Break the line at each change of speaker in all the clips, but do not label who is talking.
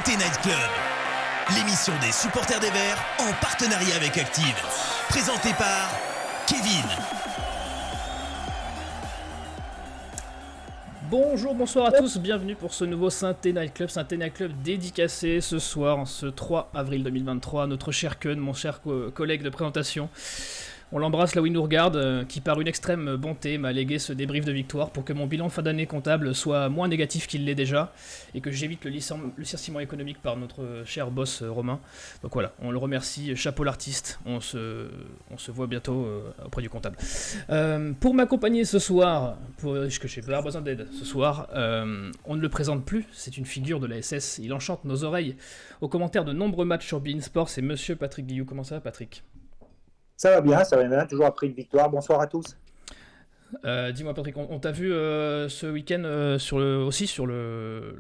Saint-Étienne Night Club, l'émission des supporters des Verts en partenariat avec Active. Présentée par Kevin.
Bonjour, bonsoir à tous, bienvenue pour ce nouveau Saint-Étienne Night Club. Saint-Étienne Night Club dédicacé ce soir, ce 3 avril 2023, notre cher Keun, mon cher collègue de présentation. On l'embrasse là où il nous regarde, qui par une extrême bonté m'a légué ce débrief de victoire pour que mon bilan de fin d'année comptable soit moins négatif qu'il l'est déjà et que j'évite le licenciement économique par notre cher boss Romain. Donc voilà, on le remercie, chapeau l'artiste, on se voit bientôt auprès du comptable. Pour m'accompagner ce soir, que j'ai pas besoin d'aide ce soir, on ne le présente plus, c'est une figure de la SS, il enchante nos oreilles. Aux commentaires de nombreux matchs sur beIN Sport, c'est monsieur Patrick Guillou. Comment ça va, Patrick ?
Ça va bien, toujours après une victoire. Bonsoir à tous.
Dis-moi Patrick, on t'a vu ce week-end sur le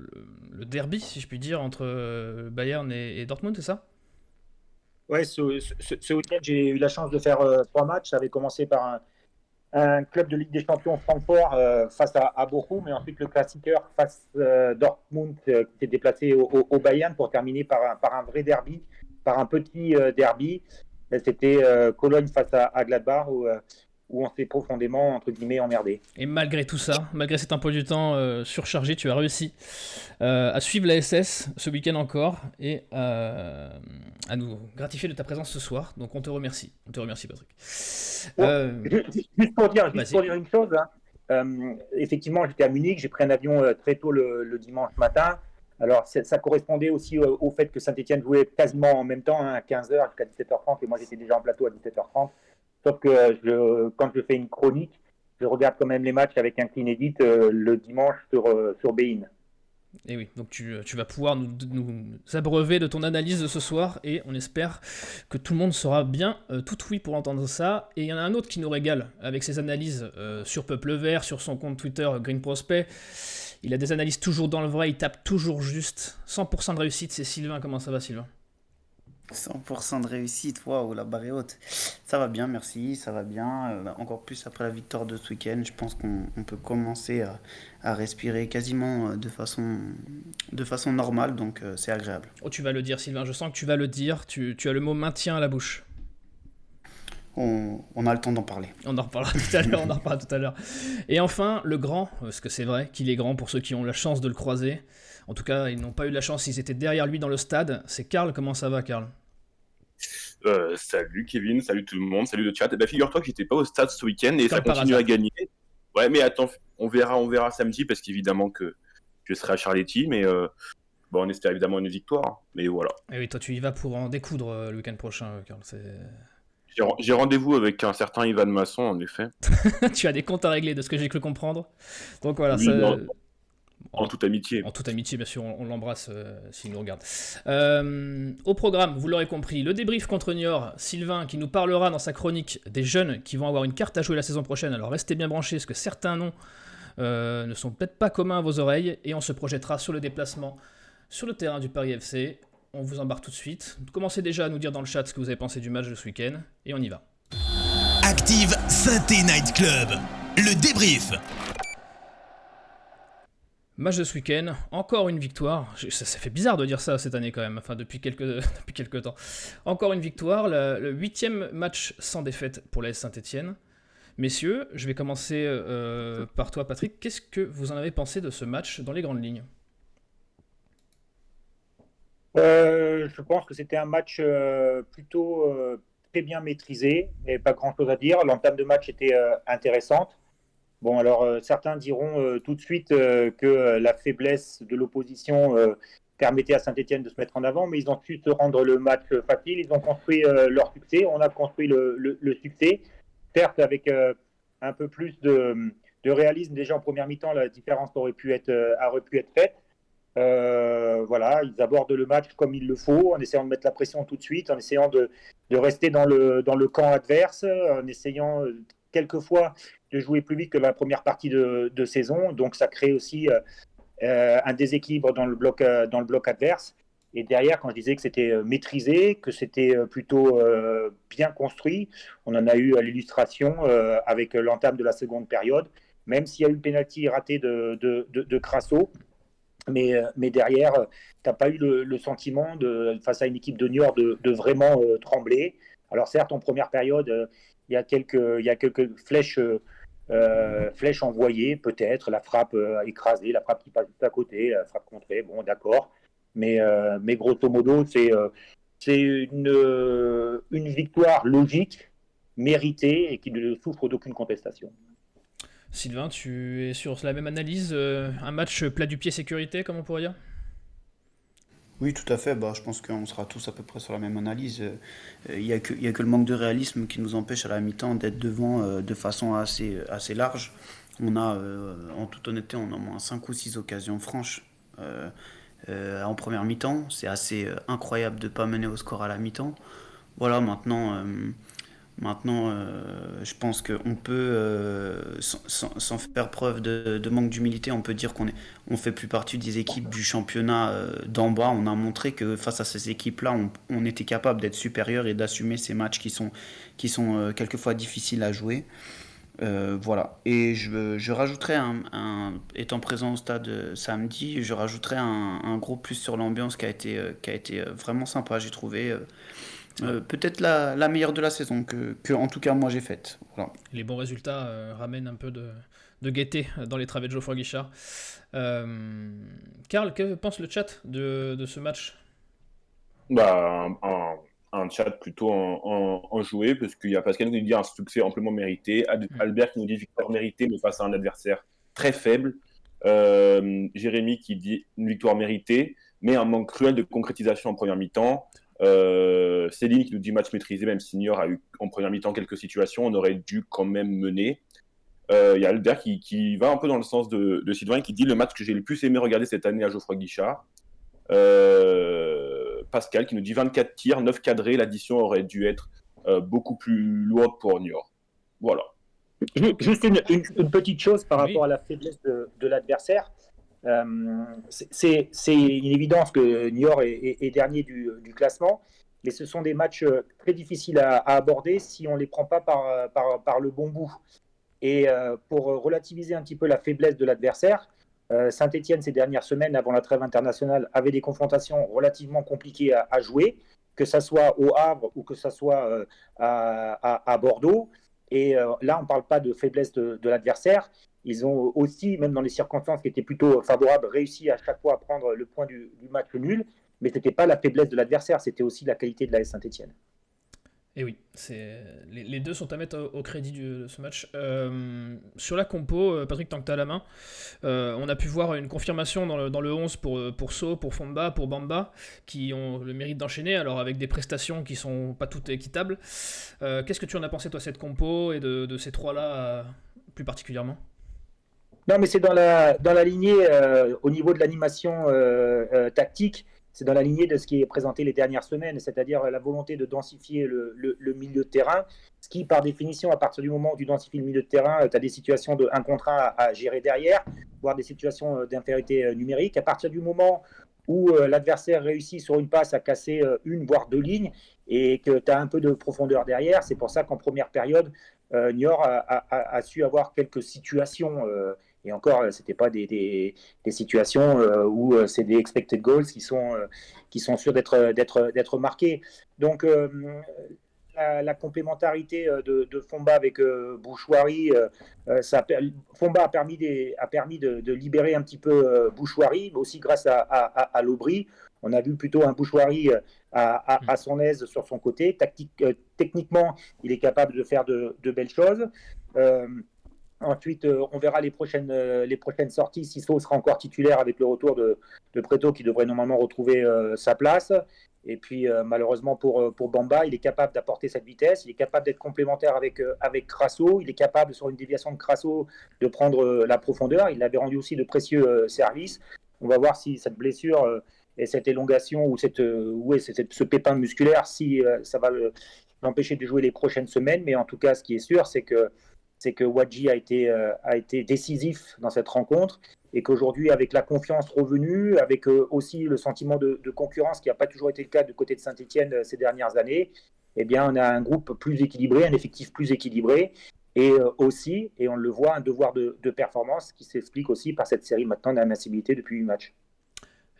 derby, si je puis dire, entre Bayern et Dortmund, c'est ça ?
Ouais, ce week-end, j'ai eu la chance de faire 3 matchs. Ça avait commencé par un club de Ligue des Champions Francfort face à Bochum, mais ensuite le classiqueur face Dortmund qui s'est déplacé au Bayern pour terminer par un vrai derby, par un petit derby. C'était Cologne face à Gladbach où on s'est profondément, entre guillemets, emmerdé.
Et malgré tout ça, malgré cet emploi du temps surchargé, tu as réussi à suivre la SS ce week-end encore et à nous gratifier de ta présence ce soir. Donc on te remercie. On te remercie, Patrick.
Juste pour dire une chose, hein. Effectivement, j'étais à Munich, j'ai pris un avion très tôt le dimanche matin. Alors, ça correspondait aussi au fait que Saint-Étienne jouait quasiment en même temps, hein, à 15h jusqu'à 17h30, et moi j'étais déjà en plateau à 17h30. Sauf que quand je fais une chronique, je regarde quand même les matchs avec un clean edit le dimanche sur beIN.
Et oui, donc tu vas pouvoir nous abreuver de ton analyse de ce soir, et on espère que tout le monde sera bien tout oui pour entendre ça. Et il y en a un autre qui nous régale avec ses analyses sur Peuple Vert, sur son compte Twitter Green Prospect. Il a des analyses toujours dans le vrai, il tape toujours juste. 100% de réussite, c'est Sylvain. Comment ça va, Sylvain ?
100% de réussite, waouh, la barre est haute. Ça va bien, merci, ça va bien. Encore plus après la victoire de ce week-end, je pense qu'on peut commencer à respirer quasiment de façon normale, donc c'est agréable.
Oh, tu vas le dire, Sylvain, je sens que tu vas le dire. Tu as le mot maintien à la bouche.
On a le temps d'en parler.
On en reparlera tout à l'heure. Et enfin, le grand, parce que c'est vrai qu'il est grand pour ceux qui ont la chance de le croiser. En tout cas, ils n'ont pas eu la chance, ils étaient derrière lui dans le stade. C'est Karl. Comment ça va, Karl ?
Salut Kevin, salut tout le monde, salut le chat. Figure-toi que j'étais pas au stade ce week-end et
comme
ça continue à gagner. Ouais, mais attends, on verra samedi parce qu'évidemment que je serai à Charletti, mais on espère évidemment une victoire. Mais voilà.
Et oui, toi tu y vas pour en découdre le week-end prochain, Karl.
J'ai rendez-vous avec un certain Ivan Masson, en effet.
Tu as des comptes à régler, de ce que j'ai cru comprendre. Donc voilà,
oui,
ça...
En toute amitié.
En toute amitié, bien sûr, on l'embrasse s'il nous regarde. Au programme, vous l'aurez compris, le débrief contre Niort, Sylvain qui nous parlera dans sa chronique des jeunes qui vont avoir une carte à jouer la saison prochaine. Alors restez bien branchés, parce que certains noms ne sont peut-être pas communs à vos oreilles, et on se projettera sur le déplacement sur le terrain du Paris FC. On vous embarque tout de suite. Commencez déjà à nous dire dans le chat ce que vous avez pensé du match de ce week-end, et on y va.
Active Saint-Étienne Night Club, le débrief.
Match de ce week-end, encore une victoire. Ça fait bizarre de dire ça cette année quand même, enfin depuis quelques temps. Encore une victoire, le 8e match sans défaite pour l'AS Saint-Étienne. Messieurs, je vais commencer par toi Patrick. Qu'est-ce que vous en avez pensé de ce match dans les grandes lignes ?
Je pense que c'était un match plutôt très bien maîtrisé, il n'y avait pas grand-chose à dire. L'entame de match était intéressante. Bon, alors certains diront tout de suite que la faiblesse de l'opposition permettait à Saint-Étienne de se mettre en avant, mais ils ont su se rendre le match facile, ils ont construit leur succès, on a construit le succès, certes avec un peu plus de réalisme. Déjà en première mi-temps, la différence aurait pu être faite. Voilà, ils abordent le match comme il le faut, en essayant de mettre la pression tout de suite, en essayant de rester dans le camp adverse, en essayant quelquefois de jouer plus vite que la première partie de saison. Donc ça crée aussi un déséquilibre dans le bloc adverse. Et derrière, quand je disais que c'était maîtrisé, que c'était plutôt bien construit, on en a eu à l'illustration avec l'entame de la seconde période, même s'il y a eu le pénalty raté de Crasso. Mais derrière, tu n'as pas eu le sentiment, face à une équipe de Niort, de vraiment trembler. Alors certes, en première période, il y a quelques flèches envoyées, peut-être, la frappe écrasée, la frappe qui passe juste à côté, la frappe contrée, bon, d'accord. Mais grosso modo, c'est une victoire logique, méritée et qui ne souffre d'aucune contestation.
Sylvain, tu es sur la même analyse, un match plat du pied sécurité, comme on pourrait dire?
Oui, tout à fait. Bah, je pense qu'on sera tous à peu près sur la même analyse. Il n'y a que le manque de réalisme qui nous empêche à la mi-temps d'être devant de façon assez large. En toute honnêteté, on a au moins 5 ou 6 occasions franches en première mi-temps. C'est assez incroyable de ne pas mener au score à la mi-temps. Voilà, maintenant, je pense qu'on peut, sans faire preuve de manque d'humilité, on peut dire on fait plus partie des équipes du championnat d'en bas. On a montré que face à ces équipes-là, on était capable d'être supérieur et d'assumer ces matchs qui sont quelquefois difficiles à jouer. Voilà. Et je rajouterais, étant présent au stade samedi, je rajouterais un gros plus sur l'ambiance qui a été vraiment sympa, j'ai trouvé. Peut-être la meilleure de la saison que en tout cas moi j'ai faite. Voilà.
Les bons résultats ramènent un peu de gaieté dans les travées de Geoffroy Guichard. Karl, que pense le chat de ce match?
Bah, un chat plutôt enjoué, parce qu'il y a Pascal qui nous dit un succès amplement mérité, Albert qui nous dit victoire méritée, mais face à un adversaire très faible, Jérémy qui dit une victoire méritée, mais un manque cruel de concrétisation en première mi-temps. Céline qui nous dit match maîtrisé, même si Niort a eu en première mi-temps quelques situations, on aurait dû quand même mener. Il y a Albert qui va un peu dans le sens de Sylvain, qui dit le match que j'ai le plus aimé regarder cette année à Geoffroy Guichard. Pascal qui nous dit 24 tirs, 9 cadrés, l'addition aurait dû être beaucoup plus lourde pour Niort. Voilà.
Juste une petite chose par rapport à la faiblesse de l'adversaire. C'est une évidence que Niort est dernier du classement, mais ce sont des matchs très difficiles à aborder si on ne les prend pas par le bon bout. Et pour relativiser un petit peu la faiblesse de l'adversaire, Saint-Etienne, ces dernières semaines, avant la trêve internationale, avait des confrontations relativement compliquées à jouer, que ce soit au Havre ou que ce soit à Bordeaux. Et là, on ne parle pas de faiblesse de l'adversaire. Ils ont aussi, même dans les circonstances qui étaient plutôt favorables, réussi à chaque fois à prendre le point du match nul. Mais ce n'était pas la faiblesse de l'adversaire, c'était aussi la qualité de l'AS Saint-Etienne.
Et oui, les deux sont à mettre au crédit de ce match. Sur la compo, Patrick, tant que tu as la main, on a pu voir une confirmation dans le 11 pour So, pour Fomba, pour Bamba, qui ont le mérite d'enchaîner, alors avec des prestations qui sont pas toutes équitables. Qu'est-ce que tu en as pensé, toi, cette compo, et de ces trois-là plus particulièrement?
Non, mais c'est dans la lignée, au niveau de l'animation tactique, c'est dans la lignée de ce qui est présenté les dernières semaines, c'est-à-dire la volonté de densifier le milieu de terrain, ce qui, par définition, à partir du moment où tu densifies le milieu de terrain, tu as des situations de 1 contre 1 à gérer derrière, voire des situations d'infériorité numérique. À partir du moment où l'adversaire réussit sur une passe à casser une, voire 2 lignes, et que tu as un peu de profondeur derrière, c'est pour ça qu'en première période, Niort a su avoir quelques situations, et encore, ce n'était pas des situations où c'est des expected goals qui sont sûrs d'être marqués. Donc, la complémentarité de Fomba avec Bouchouari, Fomba a permis de libérer un petit peu Bouchouari, aussi grâce à l'Aubry. On a vu plutôt un Bouchouari à son aise sur son côté. Techniquement, il est capable de faire de belles choses. Ensuite, on verra les prochaines sorties. Sisso sera encore titulaire avec le retour de Preto, qui devrait normalement retrouver sa place. Et puis, malheureusement pour Bamba, il est capable d'apporter cette vitesse. Il est capable d'être complémentaire avec Crasso. Il est capable, sur une déviation de Crasso, de prendre la profondeur. Il avait rendu aussi de précieux services. On va voir si cette blessure et cette élongation ou ce pépin musculaire, si ça va l'empêcher de jouer les prochaines semaines. Mais en tout cas, ce qui est sûr, c'est que Wadji a été décisif dans cette rencontre, et qu'aujourd'hui, avec la confiance revenue, avec aussi le sentiment de concurrence qui n'a pas toujours été le cas du côté de Saint-Etienne ces dernières années, eh bien, on a un groupe plus équilibré, un effectif plus équilibré, et aussi, et on le voit, un devoir de performance qui s'explique aussi par cette série maintenant d'invincibilité depuis 8 matchs.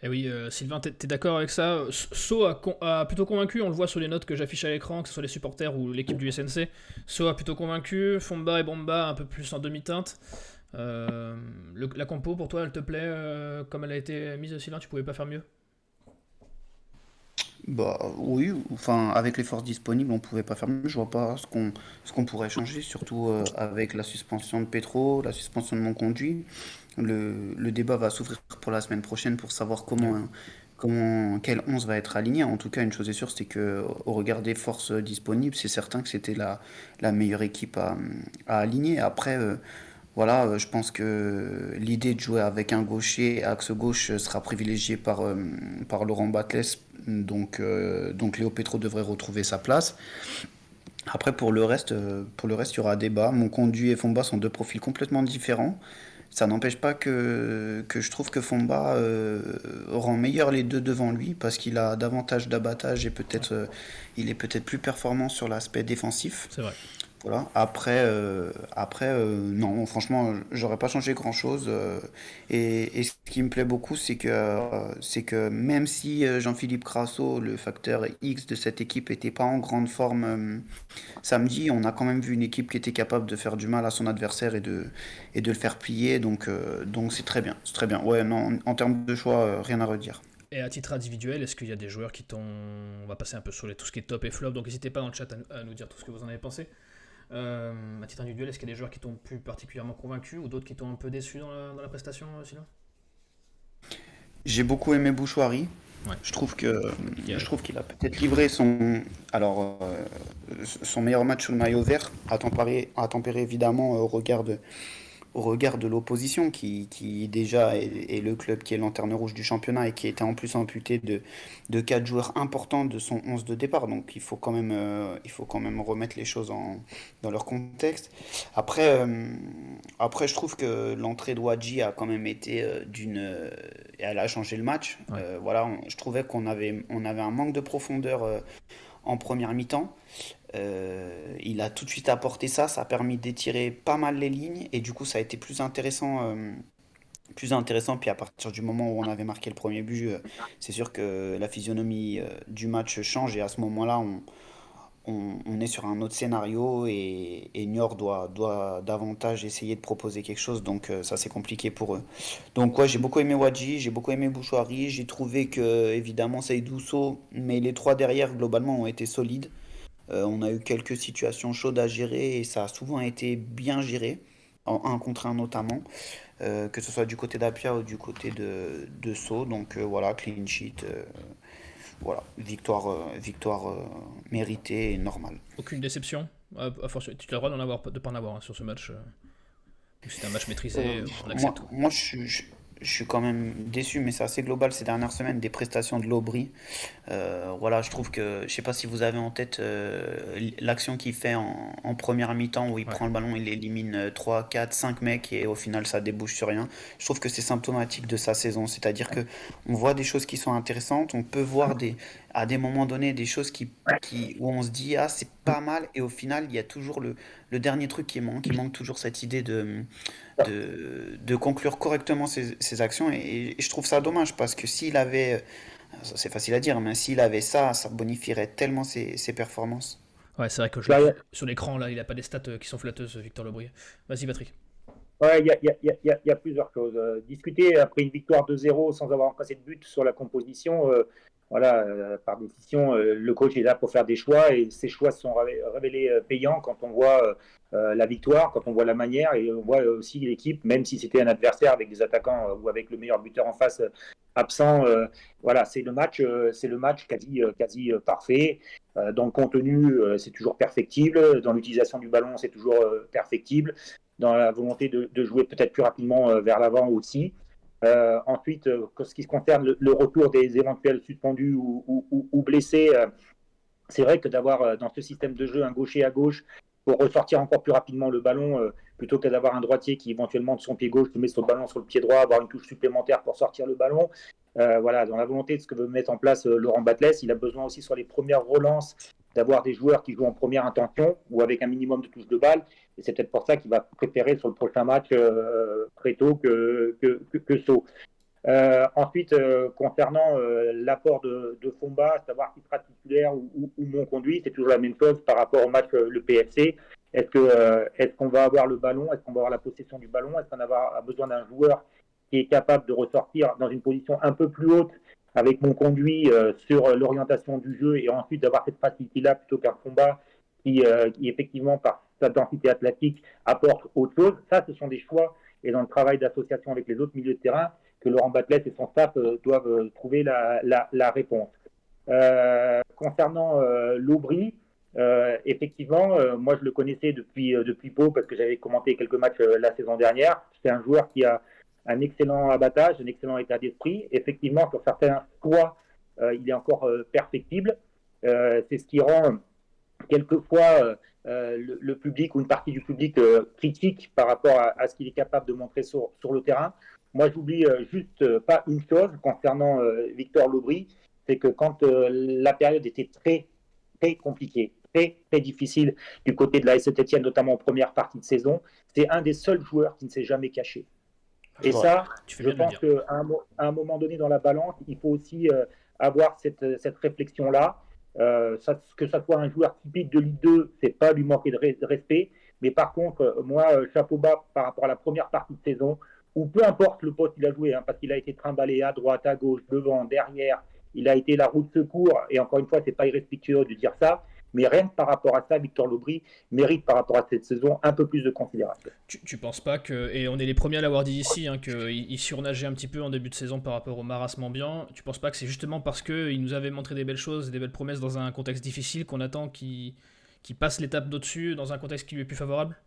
Et oui, Sylvain, t'es d'accord avec ça? So a plutôt convaincu, on le voit sur les notes que j'affiche à l'écran, que ce soit les supporters ou l'équipe du SNC. So a plutôt convaincu, Fomba et Bomba un peu plus en demi-teinte. La compo, pour toi, elle te plaît comme elle a été mise, Sylvain? Tu pouvais pas faire mieux?
Bah oui, enfin avec les forces disponibles, on pouvait pas faire mieux. Je vois pas ce qu'on pourrait changer, surtout avec la suspension de Petro, la suspension de mon conduit. Le débat va s'ouvrir pour la semaine prochaine pour savoir quel 11 va être aligné. En tout cas, une chose est sûre, c'est que au regard des forces disponibles, c'est certain que c'était la meilleure équipe à aligner. Après, voilà, je pense que l'idée de jouer avec un gaucher, axe gauche, sera privilégiée par Laurent Batles. Donc Léo Petro devrait retrouver sa place. Après, il y aura débat. Mon conduit et Fomba sont deux profils complètement différents. Ça n'empêche pas que je trouve que Fomba rend meilleur les deux devant lui parce qu'il a davantage d'abattage et il est peut-être plus performant sur l'aspect défensif.
C'est vrai.
Voilà. Après, non, franchement, j'aurais pas changé grand-chose. Et ce qui me plaît beaucoup, c'est que même si Jean-Philippe Crasso, le facteur X de cette équipe, était pas en grande forme samedi, on a quand même vu une équipe qui était capable de faire du mal à son adversaire et de le faire plier. Donc c'est très bien, c'est très bien. Ouais, non, en termes de choix, rien à redire.
Et à titre individuel, est-ce qu'il y a des joueurs qui t'ont... On va passer un peu sur tout ce qui est top et flop, donc n'hésitez pas dans le chat à nous dire tout ce que vous en avez pensé. À titre individuel, est-ce qu'il y a des joueurs qui t'ont plus particulièrement convaincu ou d'autres qui t'ont un peu déçu dans la prestation, Sylvain?
J'ai beaucoup aimé Bouchoirie.
Ouais.
Je trouve
Yeah.
je trouve qu'il a peut-être livré son meilleur match sous le maillot vert, à tempérer évidemment au regard de l'opposition qui déjà est le club qui est lanterne rouge du championnat et qui était en plus amputé de 4 joueurs importants de son 11 de départ. Donc il faut quand même remettre les choses dans leur contexte. Après, je trouve que l'entrée de Wadji a quand même été elle a changé le match.
Ouais.
Voilà, je trouvais qu'on avait un manque de profondeur en première mi-temps. Il a tout de suite apporté ça, ça a permis d'étirer pas mal les lignes et du coup ça a été plus intéressant. Plus intéressant, puis à partir du moment où on avait marqué le premier but, c'est sûr que la physionomie du match change et à ce moment-là, on est sur un autre scénario et Niort doit davantage essayer de proposer quelque chose, donc ça c'est compliqué pour eux. Donc ouais, j'ai beaucoup aimé Wadji, j'ai beaucoup aimé Bouchoirie, j'ai trouvé que évidemment Seydou Sow, mais les trois derrière globalement ont été solides. On a eu quelques situations chaudes à gérer et ça a souvent été bien géré, en un contre un notamment, que ce soit du côté d'Apia ou du côté de Sceaux. Donc voilà, clean sheet, voilà, victoire méritée et normale.
Aucune déception? À force, tu as le droit de pas en avoir sur ce match. C'était un match maîtrisé, on
Moi,
accepte.
moi je suis quand même déçu, mais c'est assez global ces dernières semaines des prestations de l'Aubry. Voilà, je trouve que, je sais pas si vous avez en tête l'action qu'il fait en première mi-temps où il
Ouais.
prend le ballon, il élimine 3, 4, 5 mecs et au final ça débouche sur rien. Je trouve que c'est symptomatique de sa saison, c'est-à-dire que on voit des choses qui sont intéressantes, on peut voir à des moments donnés des choses où on se dit ah c'est pas mal et au final il y a toujours le dernier truc qui manque, il manque toujours cette idée de conclure correctement ses actions et je trouve ça dommage parce que s'il avait, c'est facile à dire, mais s'il avait ça, ça bonifierait tellement ses performances.
Ouais, c'est vrai que
Là,
sur l'écran, là, il a pas des stats qui sont flatteuses, Victor Lebris. Vas-y, Patrick.
ouais, il y a plusieurs choses. Discuter après une victoire 2-0 sans avoir encaissé de but sur la composition, voilà, par décision, le coach est là pour faire des choix et ces choix se sont révélés payants quand on voit la victoire, quand on voit la manière et on voit aussi l'équipe, même si c'était un adversaire avec des attaquants ou avec le meilleur buteur en face absent. Voilà, c'est le match quasi parfait. Dans le contenu, c'est toujours perfectible. Dans l'utilisation du ballon, c'est toujours perfectible. Dans la volonté de jouer peut-être plus rapidement vers l'avant aussi. Ensuite, ce qui se concerne le retour des éventuels suspendus ou blessés, c'est vrai que d'avoir dans ce système de jeu un gaucher à gauche pour ressortir encore plus rapidement le ballon, plutôt que d'avoir un droitier qui éventuellement de son pied gauche met son ballon sur le pied droit, avoir une touche supplémentaire pour sortir le ballon. Voilà, dans la volonté de ce que veut mettre en place Laurent Batles, il a besoin aussi sur les premières relances d'avoir des joueurs qui jouent en première intention ou avec un minimum de touches de balle. Et c'est peut-être pour ça qu'il va préférer sur le prochain match Preto que Sceaux. Ensuite, concernant l'apport de Fomba, savoir qui sera titulaire ou mon conduit, c'est toujours la même chose par rapport au match le PFC. Est-ce qu'on va avoir le ballon? Est-ce qu'on va avoir la possession du ballon? Est-ce qu'on a besoin d'un joueur qui est capable de ressortir dans une position un peu plus haute avec mon conduit sur l'orientation du jeu et ensuite d'avoir cette facilité-là plutôt qu'un Fomba qui effectivement, par sa densité athlétique, apporte autre chose? Ça, ce sont des choix et dans le travail d'association avec les autres milieux de terrain que Laurent Batles et son staff doivent trouver la réponse. Concernant l'Aubry, effectivement, moi je le connaissais depuis Pau parce que j'avais commenté quelques matchs la saison dernière. C'est un joueur qui a un excellent abattage, un excellent état d'esprit. Effectivement, sur certains choix, il est encore perfectible. C'est ce qui rend quelquefois le public ou une partie du public critique par rapport à ce qu'il est capable de montrer sur le terrain. Moi, j'oublie juste pas une chose concernant Victor Lobry, c'est que quand la période était très, très compliquée, très, très difficile du côté de la Saint-Etienne, notamment en première partie de saison, c'est un des seuls joueurs qui ne s'est jamais caché. Et ça, je pense qu'à un moment donné dans la balance, il faut aussi avoir cette réflexion-là. Que ça soit un joueur typique de Ligue 2, c'est pas lui manquer de respect. Mais par contre, moi, chapeau bas par rapport à la première partie de saison, ou peu importe le poste qu'il a joué, parce qu'il a été trimballé à droite, à gauche, devant, derrière, il a été la roue de secours, et encore une fois, c'est pas irrespectueux de dire ça, mais rien que par rapport à ça, Victor Lobry mérite par rapport à cette saison un peu plus de considération.
Tu penses pas que, et on est les premiers à l'avoir dit ici, qu'il surnageait un petit peu en début de saison par rapport au marasme ambiant, tu penses pas que c'est justement parce qu'il nous avait montré des belles choses et des belles promesses dans un contexte difficile qu'on attend qu'il passe l'étape d'au-dessus dans un contexte qui lui est plus favorable?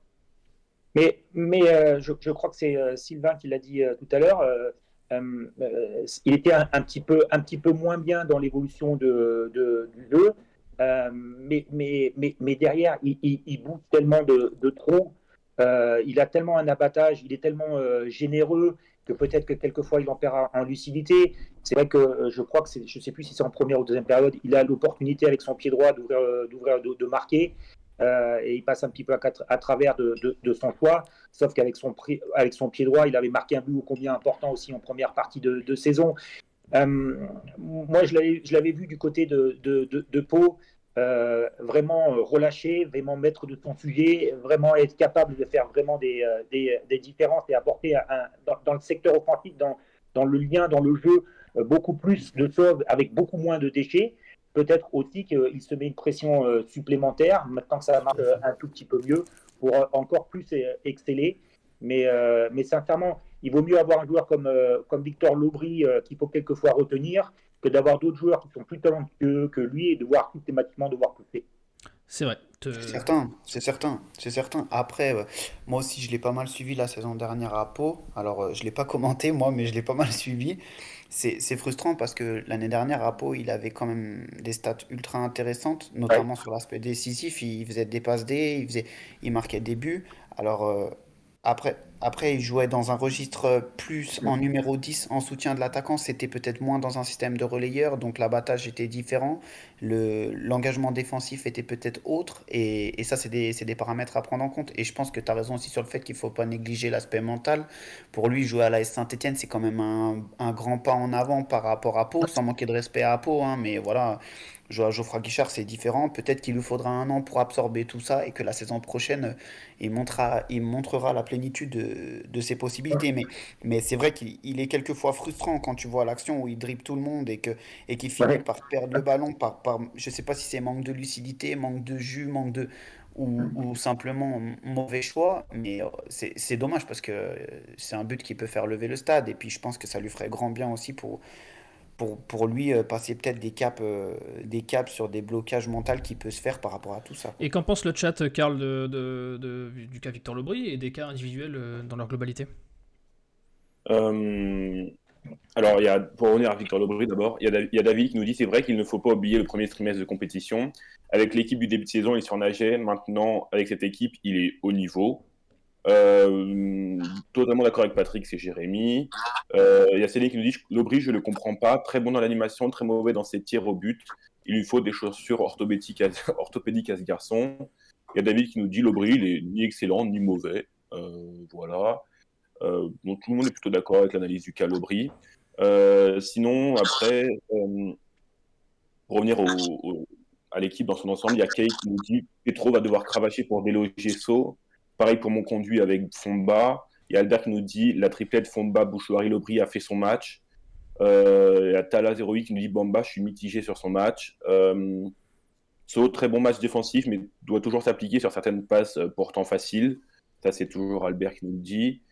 Mais je crois que c'est Sylvain qui l'a dit tout à l'heure. Il était un petit peu moins bien dans l'évolution du jeu, mais derrière, il bouffe tellement de trous, il a tellement un abattage, il est tellement généreux que peut-être que quelquefois il en perd en lucidité. C'est vrai que je crois que je ne sais plus si c'est en première ou deuxième période, il a l'opportunité avec son pied droit de marquer. Et il passe un petit peu à travers de son choix, sauf qu'avec son pied droit, il avait marqué un but ô combien important aussi en première partie de saison. Moi, je l'avais vu du côté de Pau, vraiment relâché, vraiment maître de son sujet, vraiment être capable de faire vraiment des différences et apporter dans le secteur offensif, dans le lien, dans le jeu, beaucoup plus de choses avec beaucoup moins de déchets. Peut-être aussi qu'il se met une pression supplémentaire, maintenant que ça marche un tout petit peu mieux, pour encore plus exceller. Mais sincèrement, il vaut mieux avoir un joueur comme Victor Lobry qu'il faut quelquefois retenir que d'avoir d'autres joueurs qui sont plus talentueux que lui et systématiquement devoir pousser.
C'est vrai.
C'est certain. Après, moi aussi, je l'ai pas mal suivi la saison dernière à Pau. Alors, je l'ai pas commenté, moi, mais je l'ai pas mal suivi. C'est frustrant parce que l'année dernière à Pau, il avait quand même des stats ultra intéressantes,
Ouais.
notamment sur l'aspect décisif. Il faisait des passes D, il marquait des buts. Alors, après, il jouait dans un registre plus en numéro 10 en soutien de l'attaquant. C'était peut-être moins dans un système de relayeur, donc l'abattage était différent. L'engagement défensif était peut-être autre. Et ça, c'est des paramètres à prendre en compte. Et je pense que tu as raison aussi sur le fait qu'il ne faut pas négliger l'aspect mental. Pour lui, jouer à l'AS Saint-Etienne, c'est quand même un grand pas en avant par rapport à Pau, sans manquer de respect à Pau, hein, mais voilà, jouer à Geoffroy Guichard, c'est différent. Peut-être qu'il lui faudra un an pour absorber tout ça et que la saison prochaine, il montrera la plénitude de ses possibilités. Mais c'est vrai qu'il est quelquefois frustrant quand tu vois l'action où il dribble tout le monde et qu'il finit
Ouais.
par perdre le ballon. Je sais pas si c'est manque de lucidité, manque de jus, ou simplement mauvais choix, mais c'est dommage parce que c'est un but qui peut faire lever le stade et puis je pense que ça lui ferait grand bien aussi pour lui passer peut-être des caps sur des blocages mentaux qui peut se faire par rapport à tout ça.
Et qu'en pense le chat, Karl, du cas Victor Lobry et des cas individuels dans leur globalité?
Euh, Alors, pour revenir à Victor Lobry d'abord, il y a David qui nous dit c'est vrai qu'il ne faut pas oublier le premier trimestre de compétition. Avec l'équipe du début de saison, il surnageait. Maintenant, avec cette équipe, il est au niveau. Totalement d'accord avec Patrick, c'est Jérémy. Il y a Céline qui nous dit Lobry, je ne le comprends pas. Très bon dans l'animation, très mauvais dans ses tirs au but. Il lui faut des chaussures orthopédiques à ce garçon. Il y a David qui nous dit Lobry, il est ni excellent ni mauvais. Voilà. Donc tout le monde est plutôt d'accord avec l'analyse du cas Lobry. Sinon, après, pour revenir à l'équipe dans son ensemble, il y a Kay qui nous dit Petro va devoir cravacher pour déloger So. Pareil pour mon conduit avec Fomba. Il y a Albert qui nous dit la triplette Fomba, Bouchouari, Lobry a fait son match. Il y a Tala 08 qui nous dit Bamba, je suis mitigé sur son match. So, très bon match défensif, mais doit toujours s'appliquer sur certaines passes pourtant faciles. Ça, c'est toujours Albert qui nous le dit.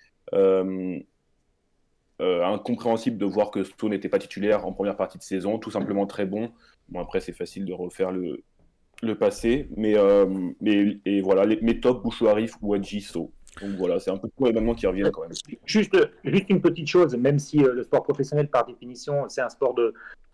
Incompréhensible de voir que So n'était pas titulaire en première partie de saison, tout simplement très bon. Bon, après, c'est facile de refaire le passé, mais voilà, mes top, Bouchouari, Wadji, So. Donc voilà, c'est un peu tous les événements qui reviennent quand même.
Juste une petite chose, même si le sport professionnel, par définition, c'est un sport